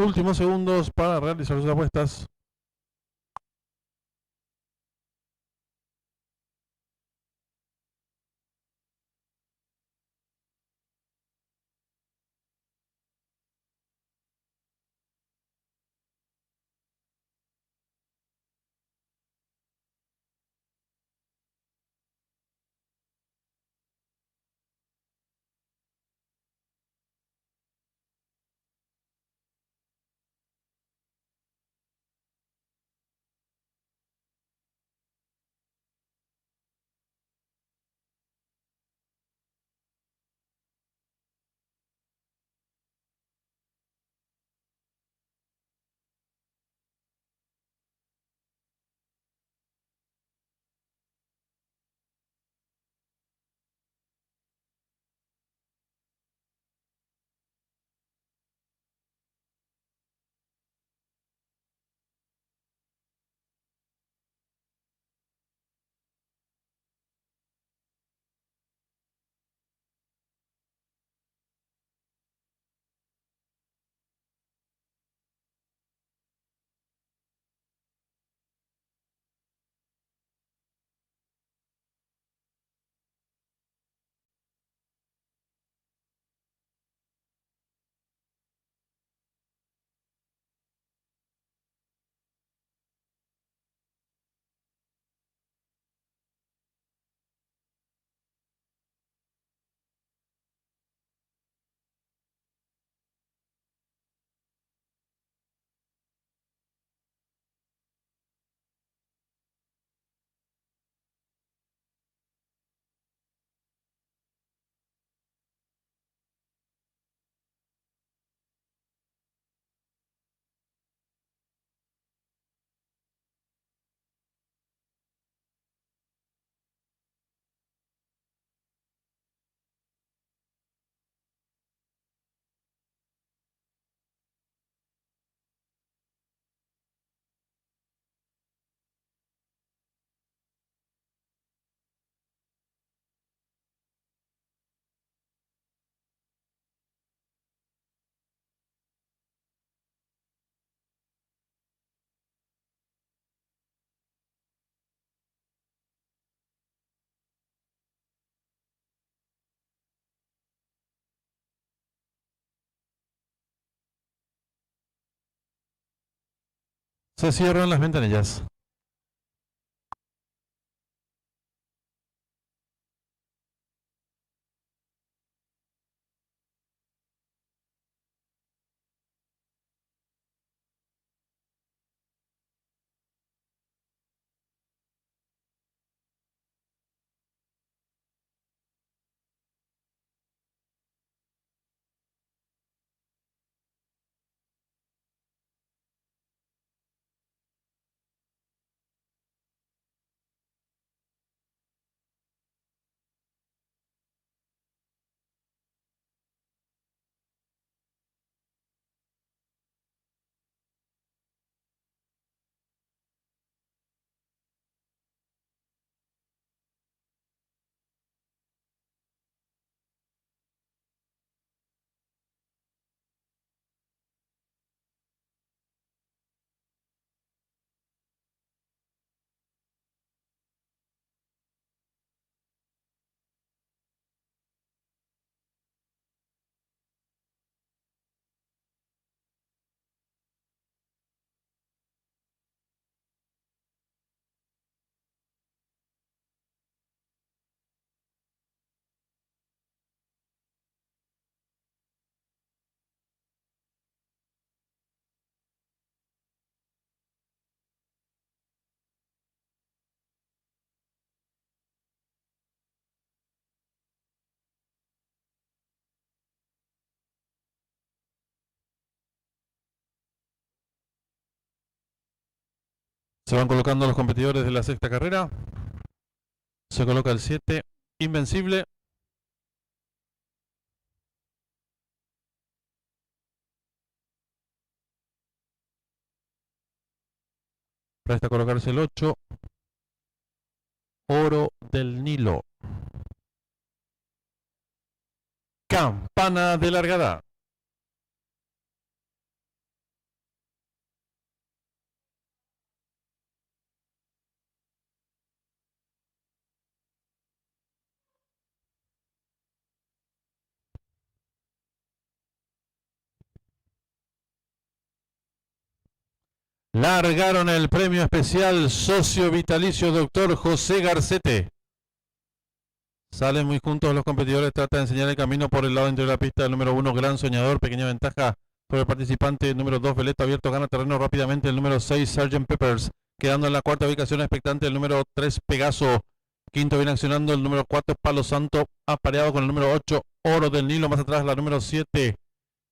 últimos segundos para realizar sus apuestas. Se cierran las ventanillas. Se van colocando los competidores de la sexta carrera. Se coloca el 7, Invencible. Presta a colocarse el 8, Oro del Nilo. Campana de largada. Largaron el premio especial socio vitalicio doctor José Garcete. Salen muy juntos los competidores, trata de enseñar el camino por el lado interior de la pista. El número 1, Gran Soñador, pequeña ventaja sobre el participante. El número 2, Veleto Abierto, gana terreno rápidamente. El número 6, Sgt. Peppers, quedando en la cuarta ubicación expectante. El número 3, Pegaso, quinto viene accionando. El número 4, Palo Santo, apareado con el número 8, Oro del Nilo. Más atrás la número 7,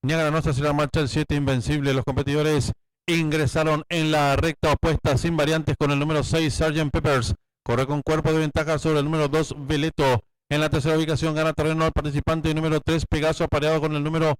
Niágara Nostra, se la marcha el 7, Invencible. Los competidores ingresaron en la recta opuesta sin variantes con el número 6, Sgt. Peppers. Corre con cuerpo de ventaja sobre el número 2, Veleto. En la tercera ubicación gana terreno al participante número 3, Pegaso, apareado con el número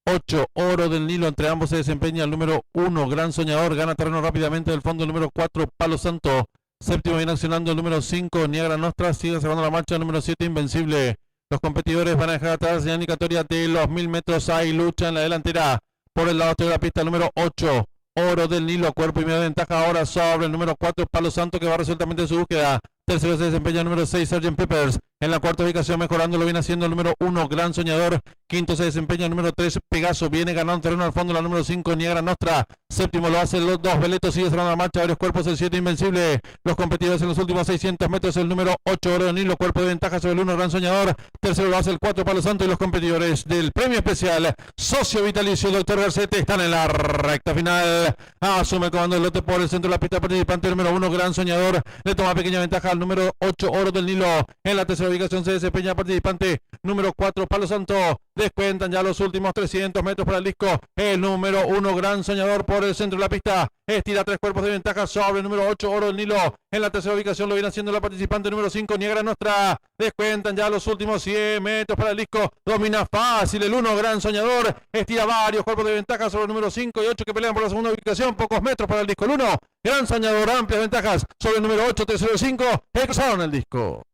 8, Oro del Nilo. Entre ambos se desempeña el número 1, Gran Soñador, gana terreno rápidamente del fondo el número 4, Palo Santo. Séptimo viene accionando el número 5, Niágara Nostra, sigue cerrando la marcha el número 7, Invencible. Los competidores van a dejar atrás la señal indicatoria de los 1000 metros. Hay lucha en la delantera por el lado de la pista, el número 8, Oro del Nilo, cuerpo y medio de ventaja ahora sobre el número 4, Palo Santo, que va resueltamente en su búsqueda. Tercero se desempeña el número 6, Sgt. Peppers. En la cuarta ubicación mejorando lo viene haciendo el número 1, Gran Soñador. Quinto se desempeña el número 3, Pegaso. Viene ganando terreno al fondo la número 5, Niágara Nostra. Séptimo lo hace los 2, Veleto. Sigue cerrando la marcha, varios cuerpos, el 7, Invencible. Los competidores en los últimos 600 metros, el número 8, Oro del Nilo, cuerpo de ventaja sobre el 1, Gran Soñador. Tercero lo hace el 4, Palo Santo. Y los competidores del premio especial socio vitalicio Dr. Garcete están en la recta final. Asume el comando del lote por el centro de la pista participante número 1, Gran Soñador. Le toma pequeña ventaja al número 8, Oro del Nilo. En la tercera ubicación se desempeña participante número 4, Palo Santo. Descuentan ya los últimos 300 metros para el disco. El número 1, Gran Soñador, por el centro de la pista. Estira 3 cuerpos de ventaja sobre el número 8, Oro del Nilo. En la tercera ubicación lo viene haciendo la participante número 5, Niágara Nostra. Descuentan ya los últimos 100 metros para el disco. Domina fácil el 1, Gran Soñador. Estira varios cuerpos de ventaja sobre el número 5 y 8 que pelean por la segunda ubicación. Pocos metros para el disco. El 1, Gran Soñador, amplias ventajas sobre el número 8, tercero y 5. Cruzaron el disco.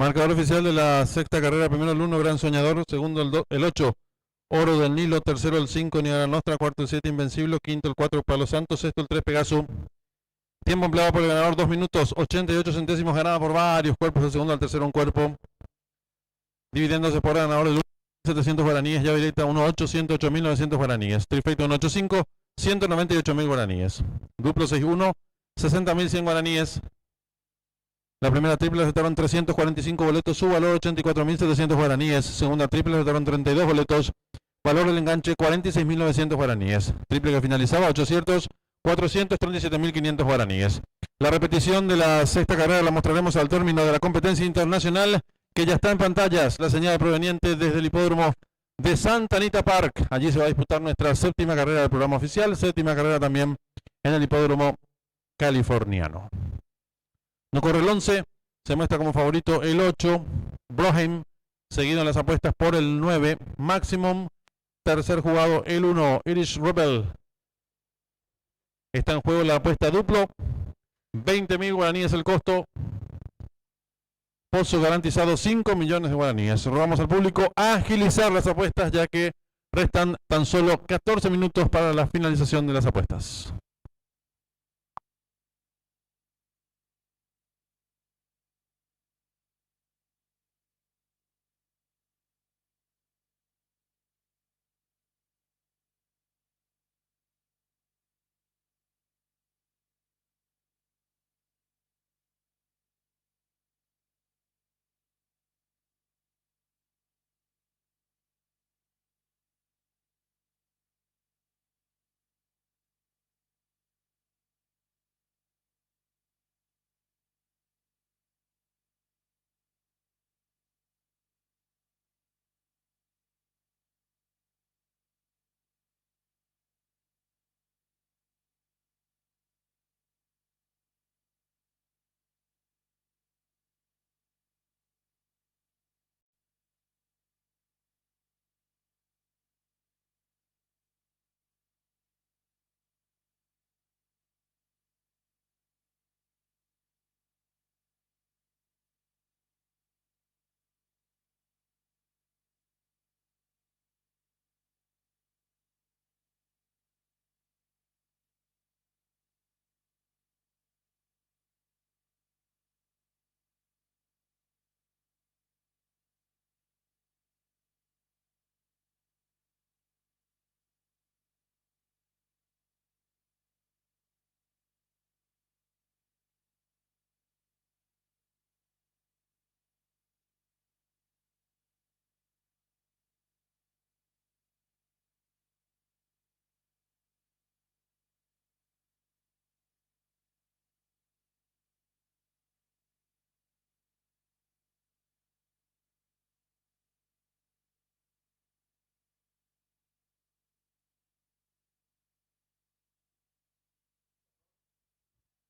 Marcador oficial de la sexta carrera: primero el 1, Gran Soñador; segundo el 8, Oro del Nilo; tercero el 5, Niagara Nostra; cuarto el 7, Invencible; quinto el 4, Palo Santo; sexto el 3, Pegaso. Tiempo empleado por el ganador: 2 minutos 88 centésimos, ganada por varios cuerpos, del segundo al tercero un cuerpo, dividiéndose por ganador del 700 guaraníes, llave directa 1-8, 108.900 guaraníes, trifecto 185, 198.000 guaraníes, duplo 6-1, 60.100 guaraníes. La primera triple aceptaron 345 boletos, su valor 84.700 guaraníes. Segunda triple aceptaron 32 boletos, valor del enganche 46.900 guaraníes. Triple que finalizaba 8 ciertos, 437.500 guaraníes. La repetición de la sexta carrera la mostraremos al término de la competencia internacional, que ya está en pantallas. La señal proveniente desde el hipódromo de Santa Anita Park. Allí se va a disputar nuestra séptima carrera del programa oficial, séptima carrera también en el hipódromo californiano. No corre el 11, se muestra como favorito el 8, Broheim, seguido en las apuestas por el 9, Maximum. Tercer jugado el 1, Irish Rebel. Está en juego la apuesta duplo, 20.000 guaraníes el costo. Pozo garantizado 5 millones de guaraníes. Rogamos al público a agilizar las apuestas, ya que restan tan solo 14 minutos para la finalización de las apuestas.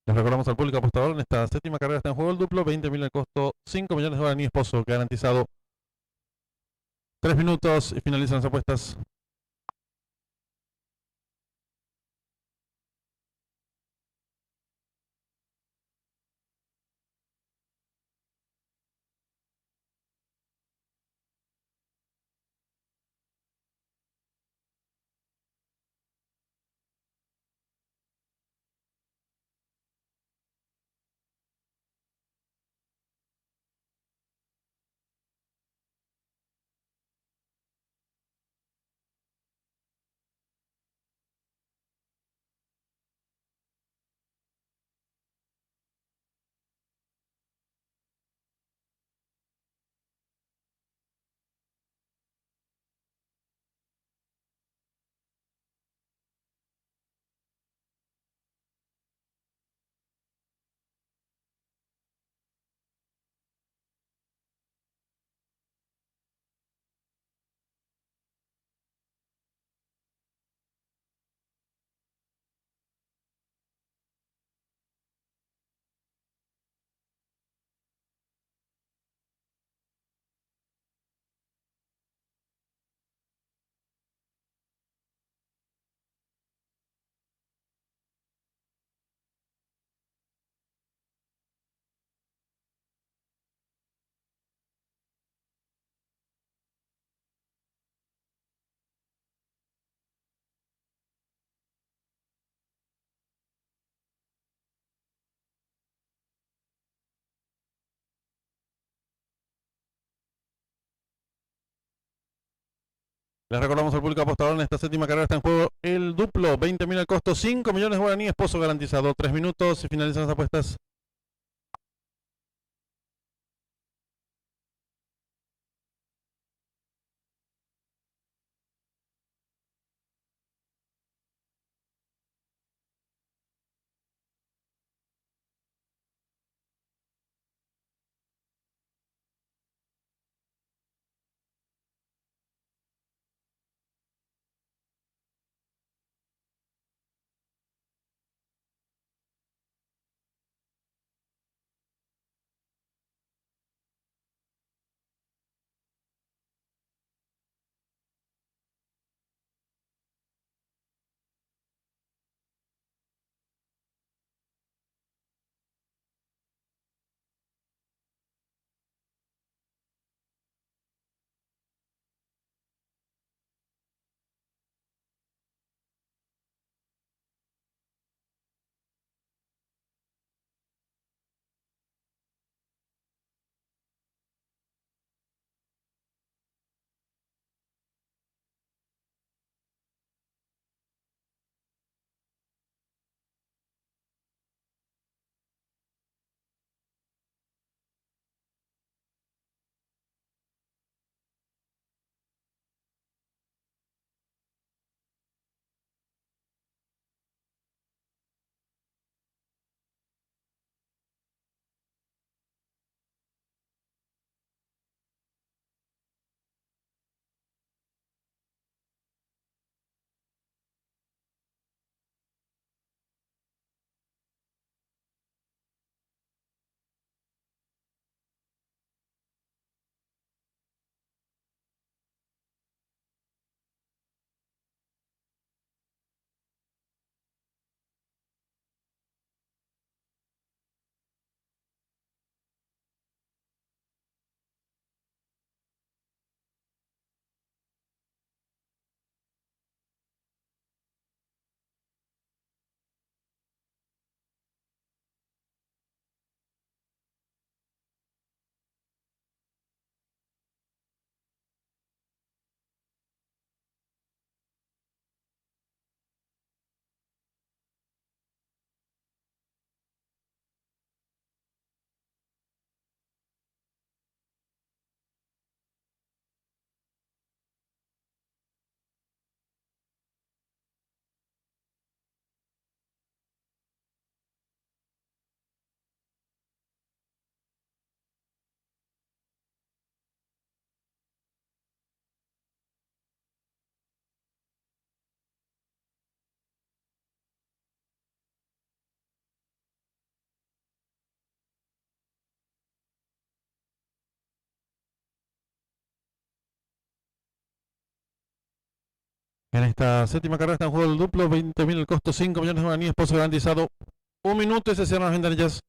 Les recordamos al público apostador: en esta séptima carrera está en juego el duplo, 20.000 el costo, 5 millones de guaraníes, Pozo garantizado. 3 minutos y finalizan las apuestas. Les recordamos al público apostador, en esta séptima carrera está en juego el duplo, 20.000 al costo, 5 millones de guaraníes, pozo garantizado. 3 minutos y finalizan las apuestas. En esta séptima carrera está en juego el duplo, 20.000 el costo, 5 millones de guaraníes, pozo garantizado. 1 minuto y se cierran las ventanillas.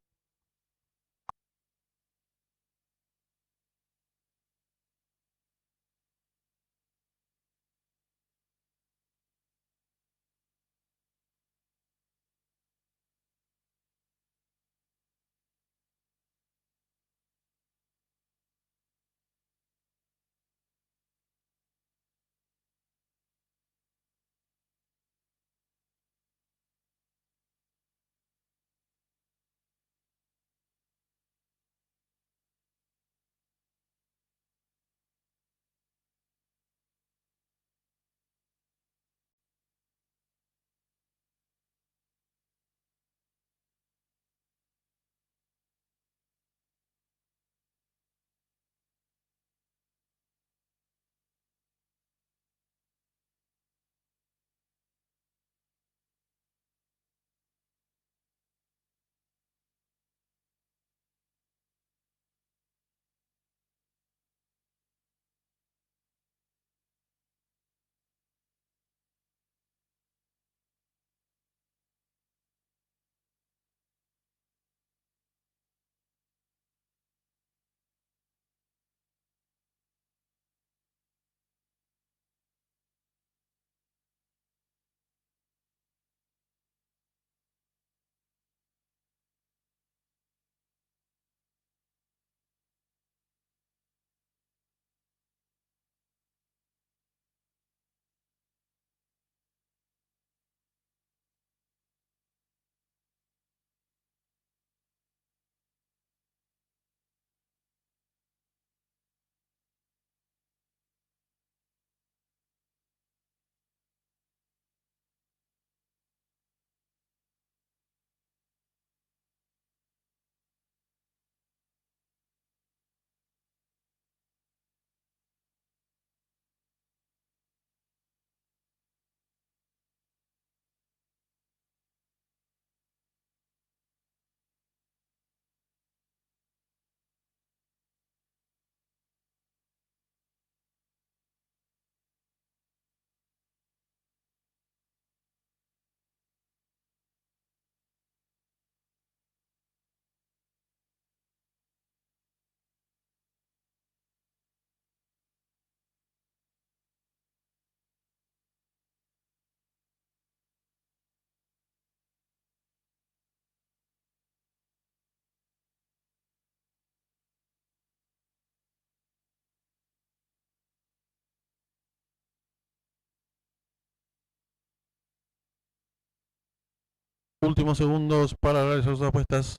Últimos segundos para realizar sus apuestas.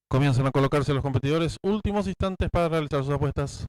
Comienzan a colocarse los competidores. Últimos instantes para realizar sus apuestas.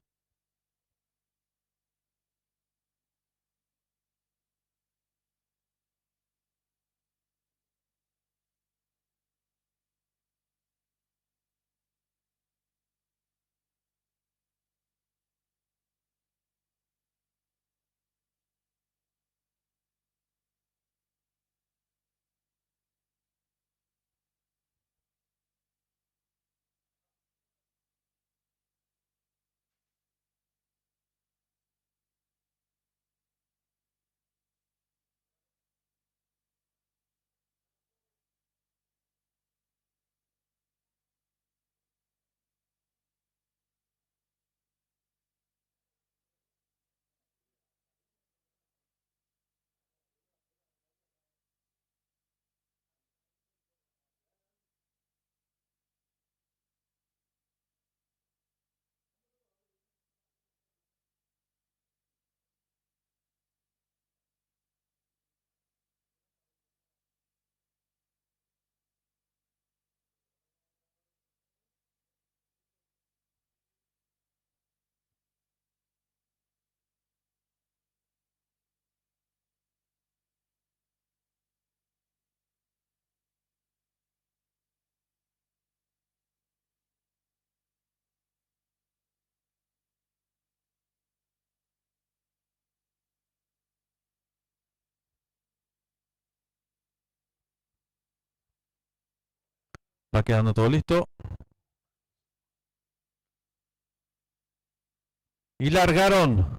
Va quedando todo listo. Y largaron.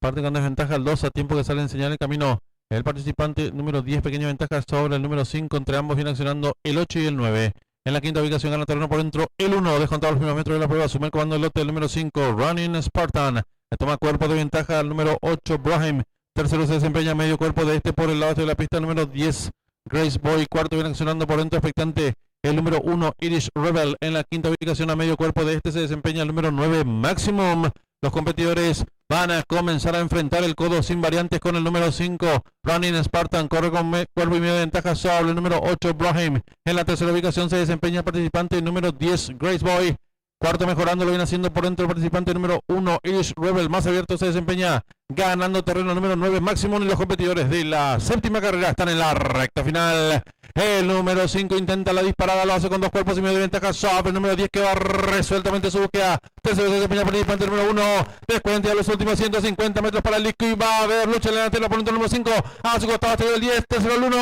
Parte con desventaja al 2 a tiempo que sale en señal el camino. El participante número 10, pequeña ventaja sobre el número 5. Entre ambos viene accionando el 8 y el 9. En la quinta ubicación gana terreno por dentro el 1. Descontado los primeros metros de la prueba. Asume el comando del lote el número 5, Running Spartan. Le toma cuerpo de ventaja al número 8, Brahim. Tercero se desempeña medio cuerpo de este por el lado de la pista, el número 10, Grace Boy. Cuarto viene accionando por dentro expectante el número 1, Irish Rebel. En la quinta ubicación a medio cuerpo de este se desempeña el número 9, Maximum. Los competidores van a comenzar a enfrentar el codo sin variantes con el número 5, Running Spartan. Corre con cuerpo y medio de ventaja sobre el número 8, Brahim. En la tercera ubicación se desempeña el participante número 10, Grace Boy. Cuarto mejorando, lo viene haciendo por dentro el participante número 1, Irish Rebel. Más abierto se desempeña ganando terreno número 9, Maximum. Y los competidores de la séptima carrera están en la recta final. El número 5 intenta la disparada, lo hace con dos cuerpos y medio de ventaja sobre el número 10 que va resueltamente su búsqueda. Tercero se desempeña el participante número 1. Descuenta ya los últimos 150 metros para el disco y va a haber lucha en la delantera por dentro el número 5. A su costado hasta el 10, tercero el 1.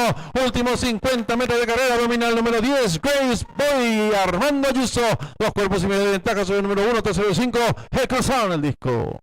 Últimos 50 metros de carrera, domina el número 10, Grace Boy, Armando Ayuso. Dos cuerpos y medio de ventaja sobre el número 1, tercero y 5. Cruzaron el disco.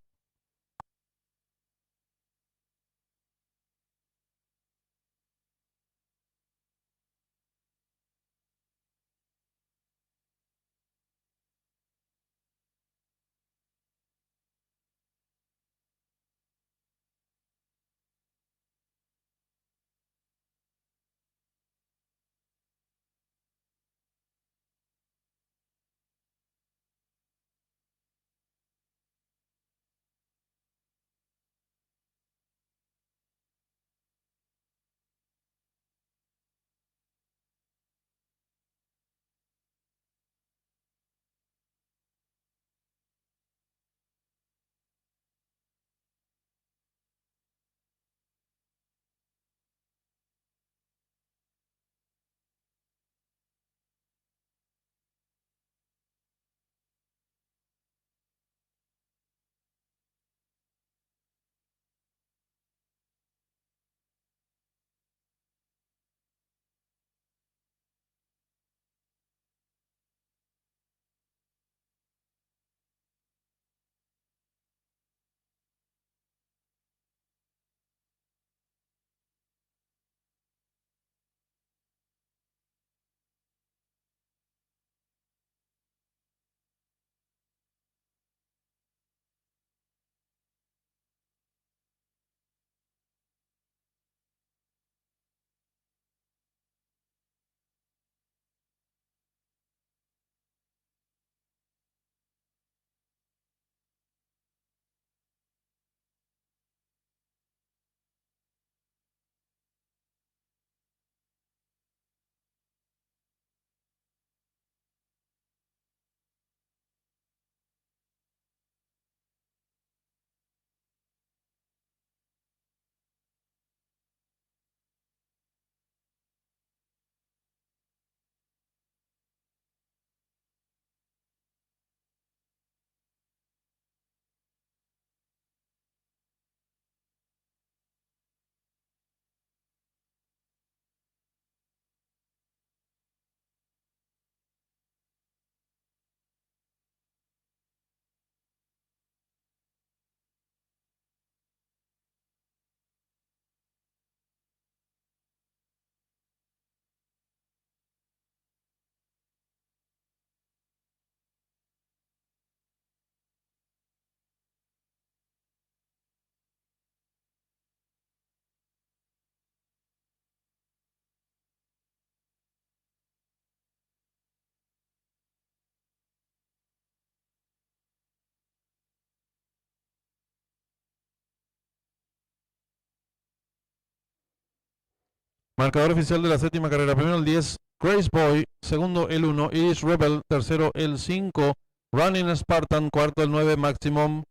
Marcador oficial de la séptima carrera. Primero el 10, Grace Boy. Segundo el 1, Irish Rebel. Tercero el 5, Running Spartan. Cuarto el 9, Maximum.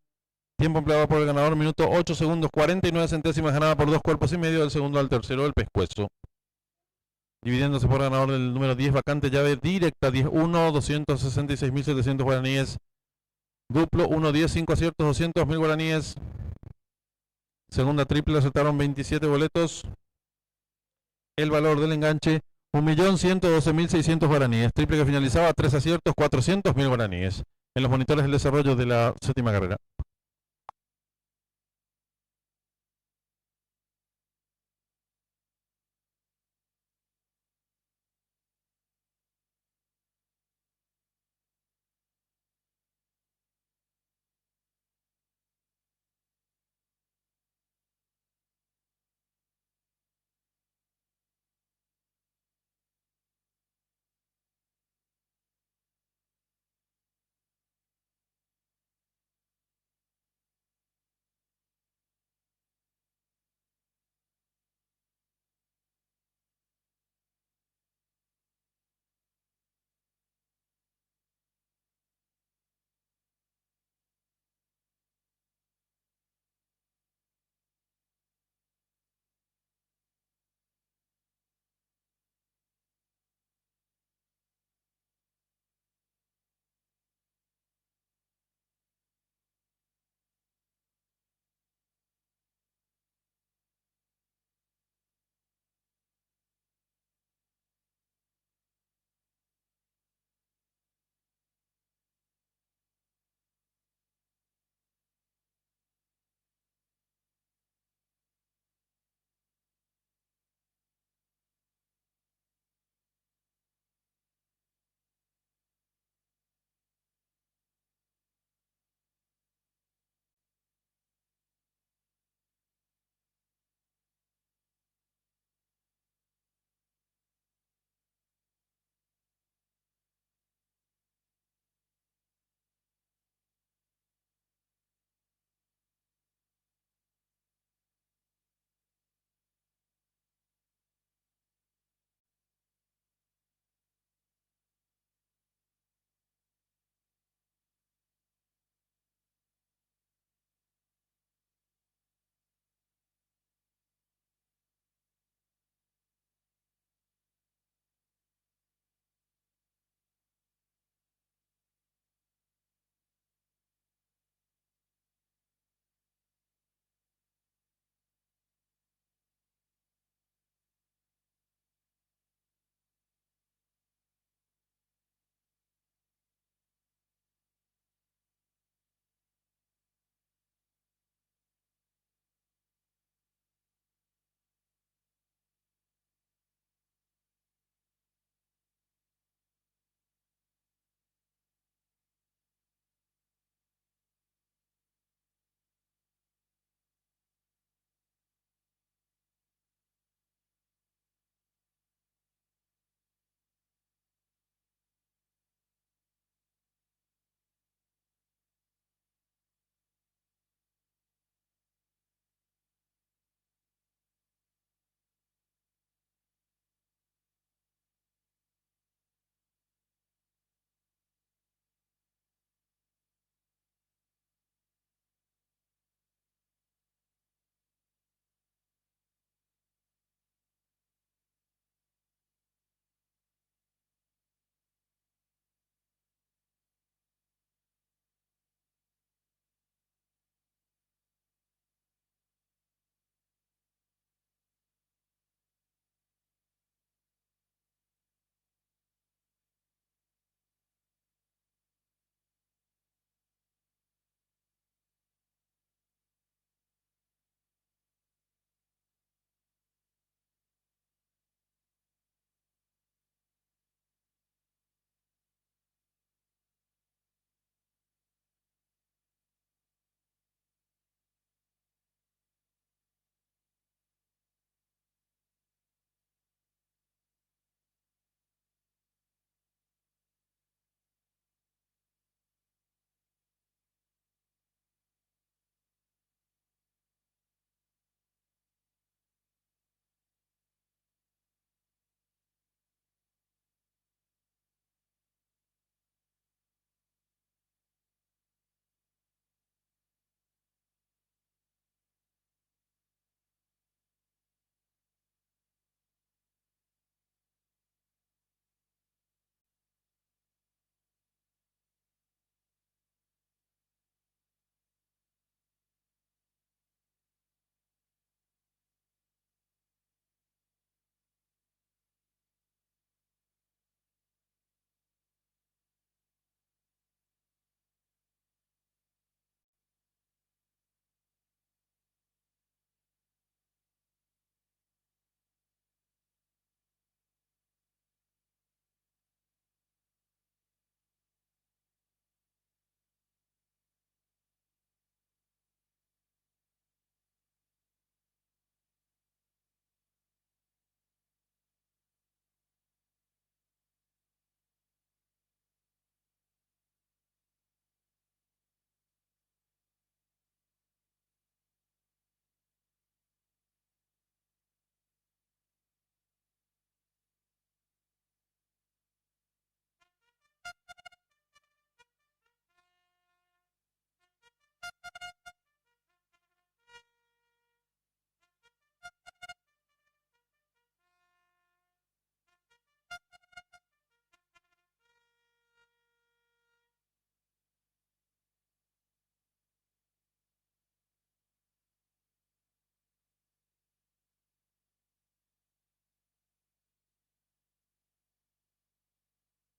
Tiempo empleado por el ganador, minuto 8 segundos 49 centésimas, ganada por 2 cuerpos y medio, del segundo al tercero el pescuezo. Dividiéndose por ganador del número 10, vacante, llave directa, 10-1, 266.700 guaraníes. Duplo, 1-10, 5 aciertos, 200.000 guaraníes. Segunda triple, acertaron 27 boletos. El valor del enganche, 1.112.600 guaraníes. Triple que finalizaba, 3 aciertos, 400.000 guaraníes. En los monitores del desarrollo de la séptima carrera.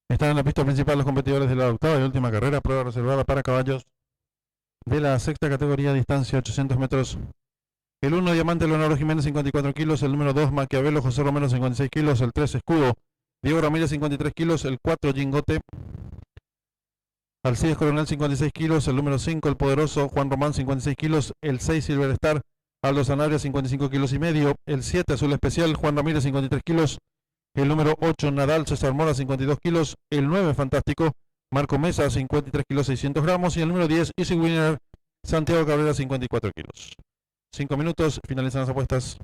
Están en la pista principal los competidores de la octava y última carrera, prueba reservada para caballos de la sexta categoría, distancia 800 metros. El 1, Diamante Leonardo Jiménez, 54 kilos. El número 2, Maquiavelo José Romero, 56 kilos. El 3, Escudo Diego Ramírez, 53 kilos. El 4, Jingote Alcides Coronel, 56 kilos. El número 5, El Poderoso Juan Román, 56 kilos. El 6, Silver Star Aldo Sanabria, 55 kilos y medio. El 7, Azul Especial Juan Ramírez, 53 kilos. El número 8, Nadal César Mora, 52 kilos. El 9, Fantástico Marco Mesa, 53 kilos 600 gramos. Y el número 10, Easy Winner Santiago Cabrera, 54 kilos. 5 minutos, finalizan las apuestas.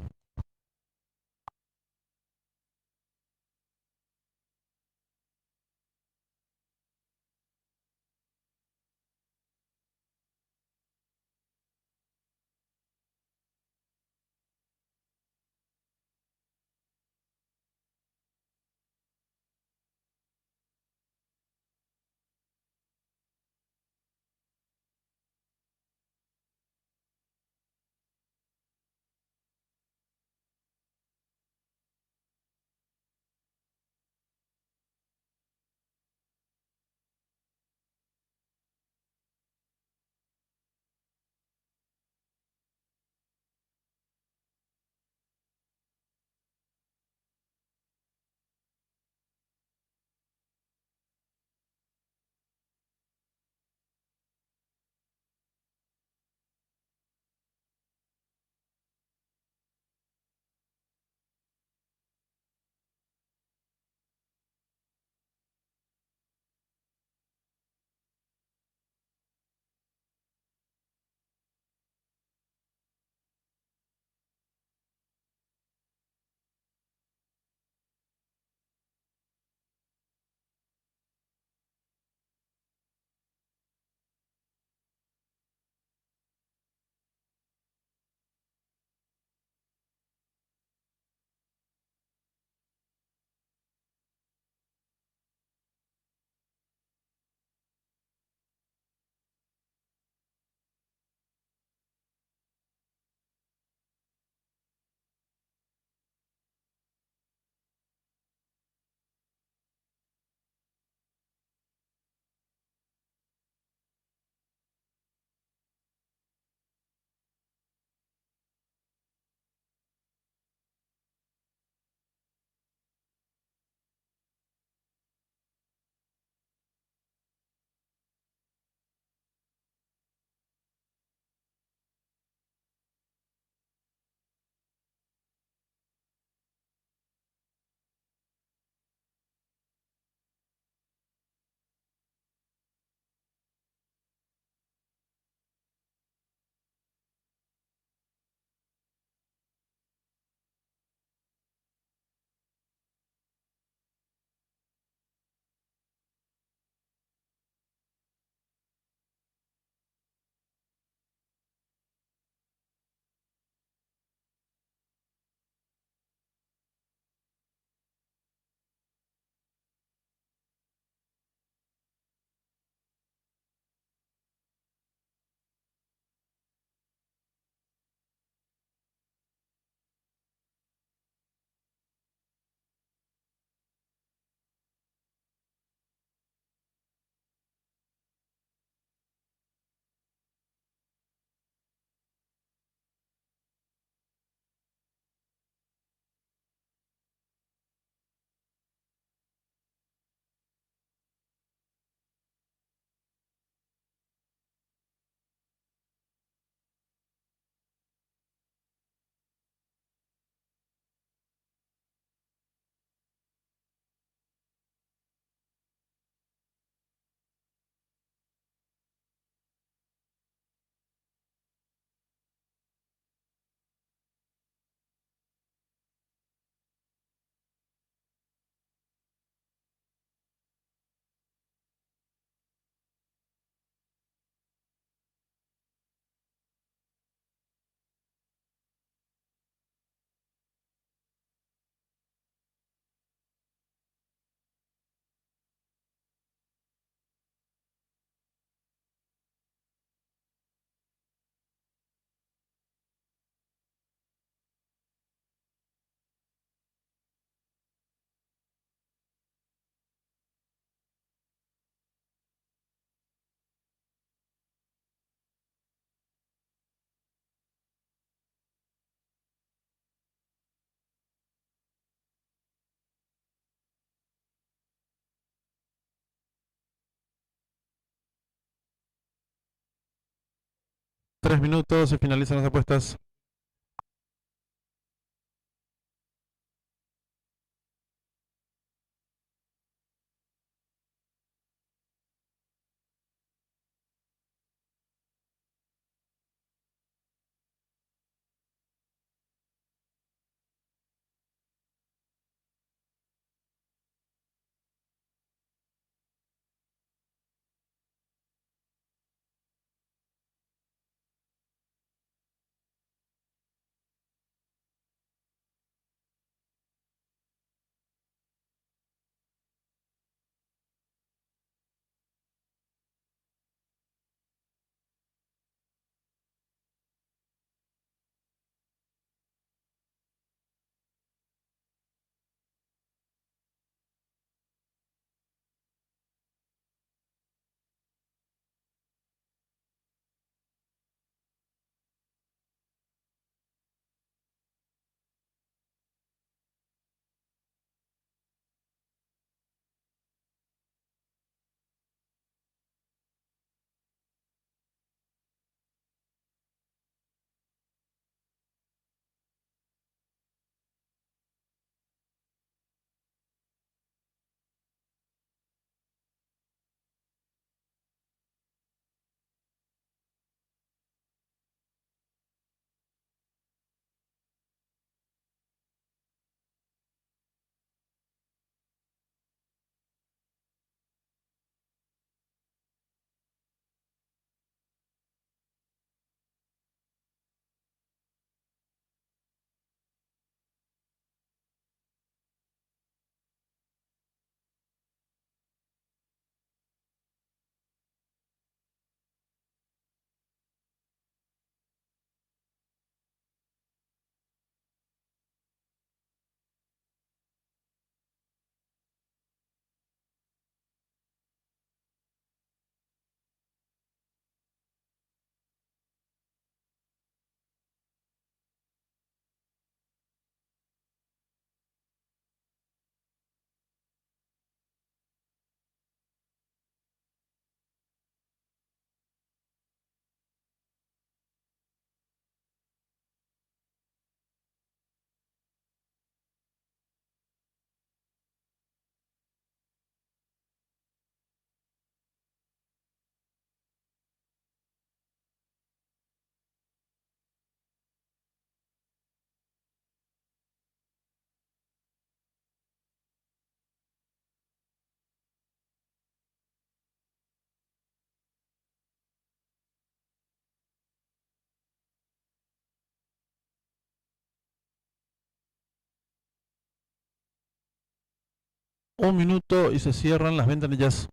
3 minutos y finalizan las apuestas. Un minuto y se cierran las ventanillas.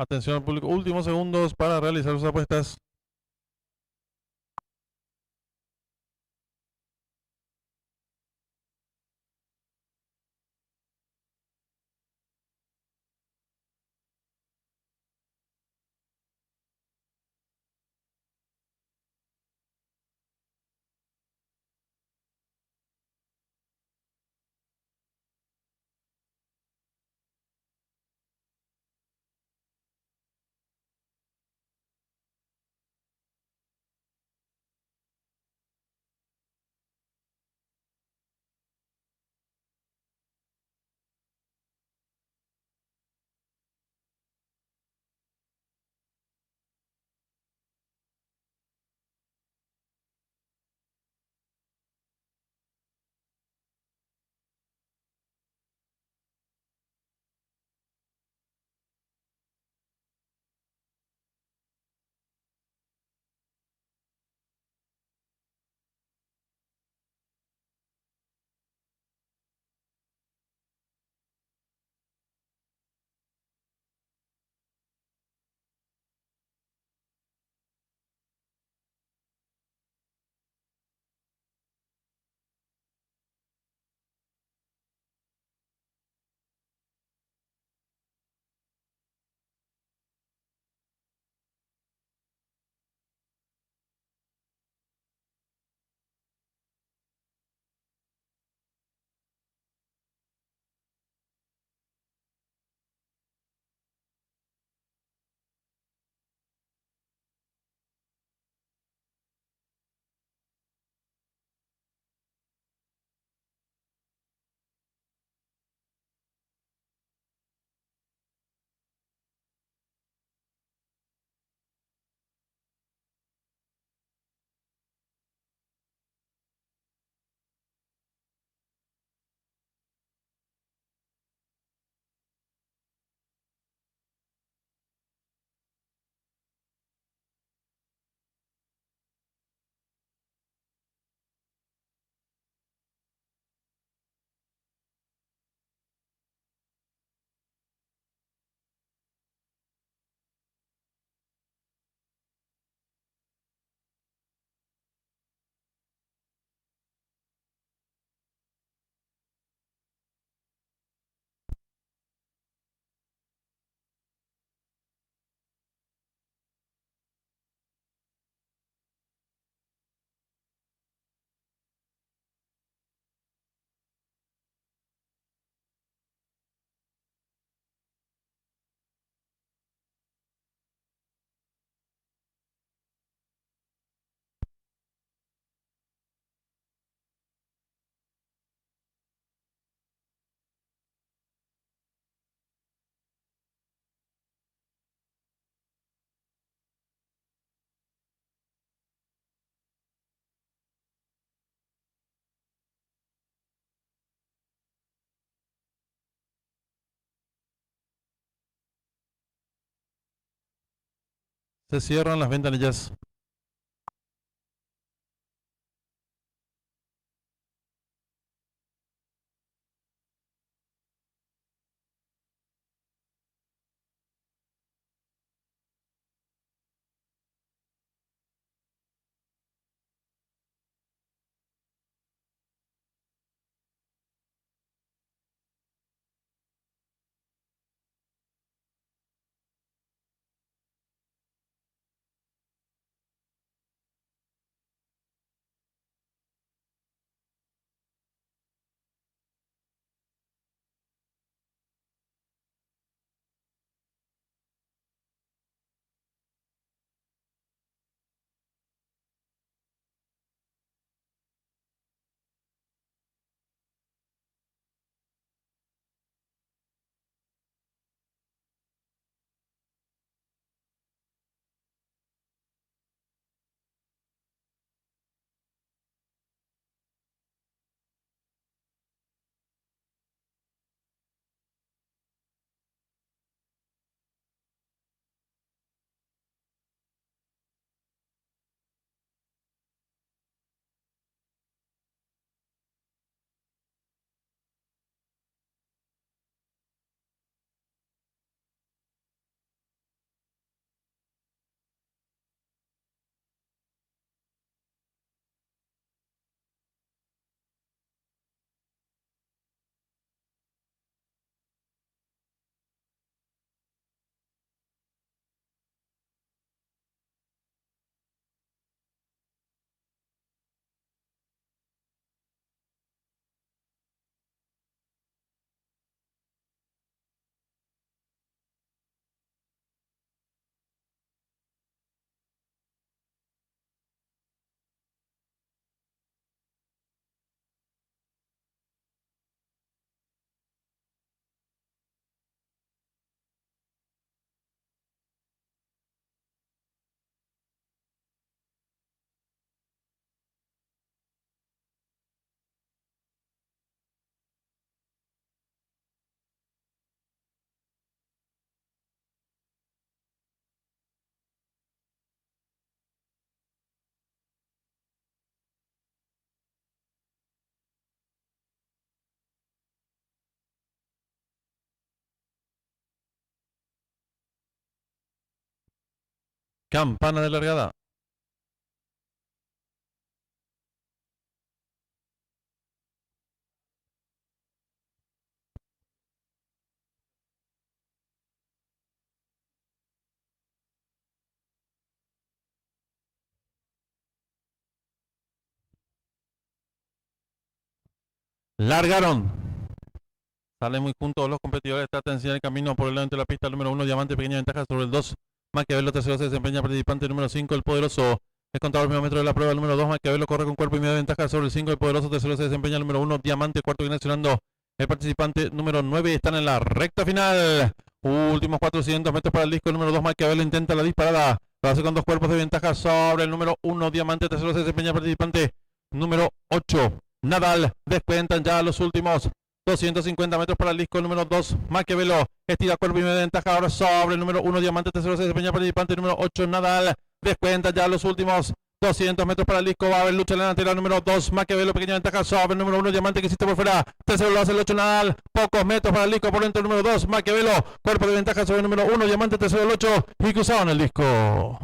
Atención al público, últimos segundos para realizar sus apuestas. Se cierran las ventanillas. Campana de largada. Largaron. Salen muy juntos los competidores. Trata de enseñar el camino por el lado de la pista. El número 1, Diamante, pequeña ventaja sobre el 2. Maquiavelo, tercero se desempeña participante. Número 5, el Poderoso. Es contador medio metro de la prueba. El número 2, Maquiavelo, corre con cuerpo y media ventaja sobre el 5. El Poderoso, tercero se desempeña. El número 1, Diamante, cuarto viene accionando. El participante número 9 están en la recta final. Últimos 400 metros para el disco. El número 2, Maquiavelo, intenta la disparada. Lo hace con dos cuerpos de ventaja sobre el número 1, Diamante, tercero se desempeña participante. Número 8, Nadal. Descuentan ya los últimos 250 metros para el disco número 2, Maquiavelo, estira cuerpo y media ventaja ahora sobre el número 1, Diamante, tercero se desempeña participante, número 8, Nadal, descuenta ya los últimos 200 metros para el disco, va a haber lucha en la delantera, número 2, Maquiavelo, pequeña ventaja sobre el número 1, Diamante, que hiciste por fuera, tercero lo hace el 8, Nadal, pocos metros para el disco, por dentro el número 2, Maquiavelo, cuerpo de ventaja sobre el número 1, Diamante, tercero el 8, y cruzado en el disco.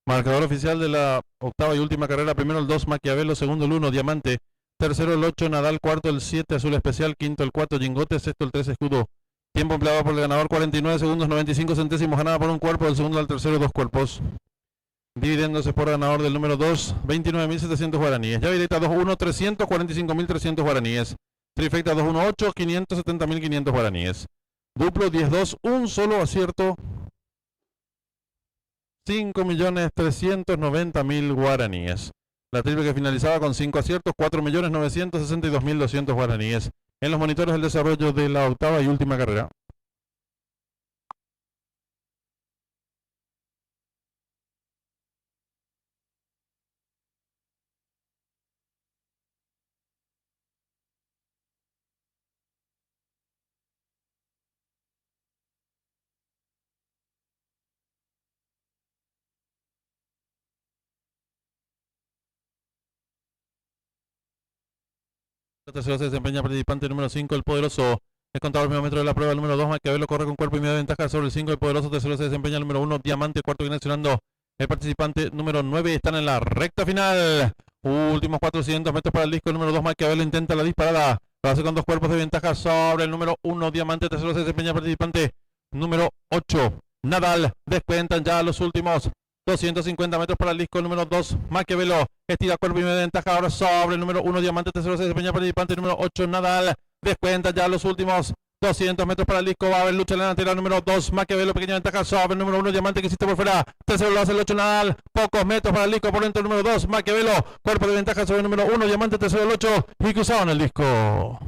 Marcador oficial de la octava y última carrera. Primero el 2, Maquiavelo. Segundo el 1, Diamante. Tercero el 8, Nadal. Cuarto el 7, Azul Especial. Quinto el 4, Jingote. Sexto el 3, Escudo. Tiempo empleado por el ganador, 49 segundos, 95 centésimos. Ganada por un cuerpo. Del segundo al tercero, 2 cuerpos. Dividiéndose por ganador del número 2, 29.700 guaraníes. Llave directa 2-1, 345.300 guaraníes. Trifecta 2-1-8, 570.500 guaraníes. Duplo 10-2, un solo acierto. 5.390.000 guaraníes. La triple que finalizaba con 5 aciertos, 4.962.200 guaraníes. En los monitores del desarrollo de la octava y última carrera. Tercero se desempeña participante número 5, el Poderoso. El contador milímetro de la prueba, el número 2, Maquiavelo corre con cuerpo y media de ventaja sobre el 5, el Poderoso. Tercero se desempeña el número 1, Diamante. Cuarto viene accionando el participante número 9. Están en la recta final. Últimos 400 metros para el disco. El número 2, Maquiavelo, intenta la disparada. Lo hace con 2 cuerpos de ventaja sobre el número 1, Diamante. Tercero se desempeña el participante número 8, Nadal. Descuentan ya los últimos 250 metros para el disco número 2, Maquiavelo. Estira cuerpo y media de ventaja ahora sobre el número 1, Diamante. Tercero se desempeña participante número 8, Nadal. Descuenta ya los últimos 200 metros para el disco. Va a haber lucha en la delantera número 2, Maquiavelo. Pequeña ventaja sobre el número 1, Diamante, que existe por fuera. Tercero lo hace el 8, Nadal. Pocos metros para el disco. Por dentro el número 2, Maquiavelo. Cuerpo de ventaja sobre el número 1, Diamante. Tercero el 8. Y cruzado en el disco.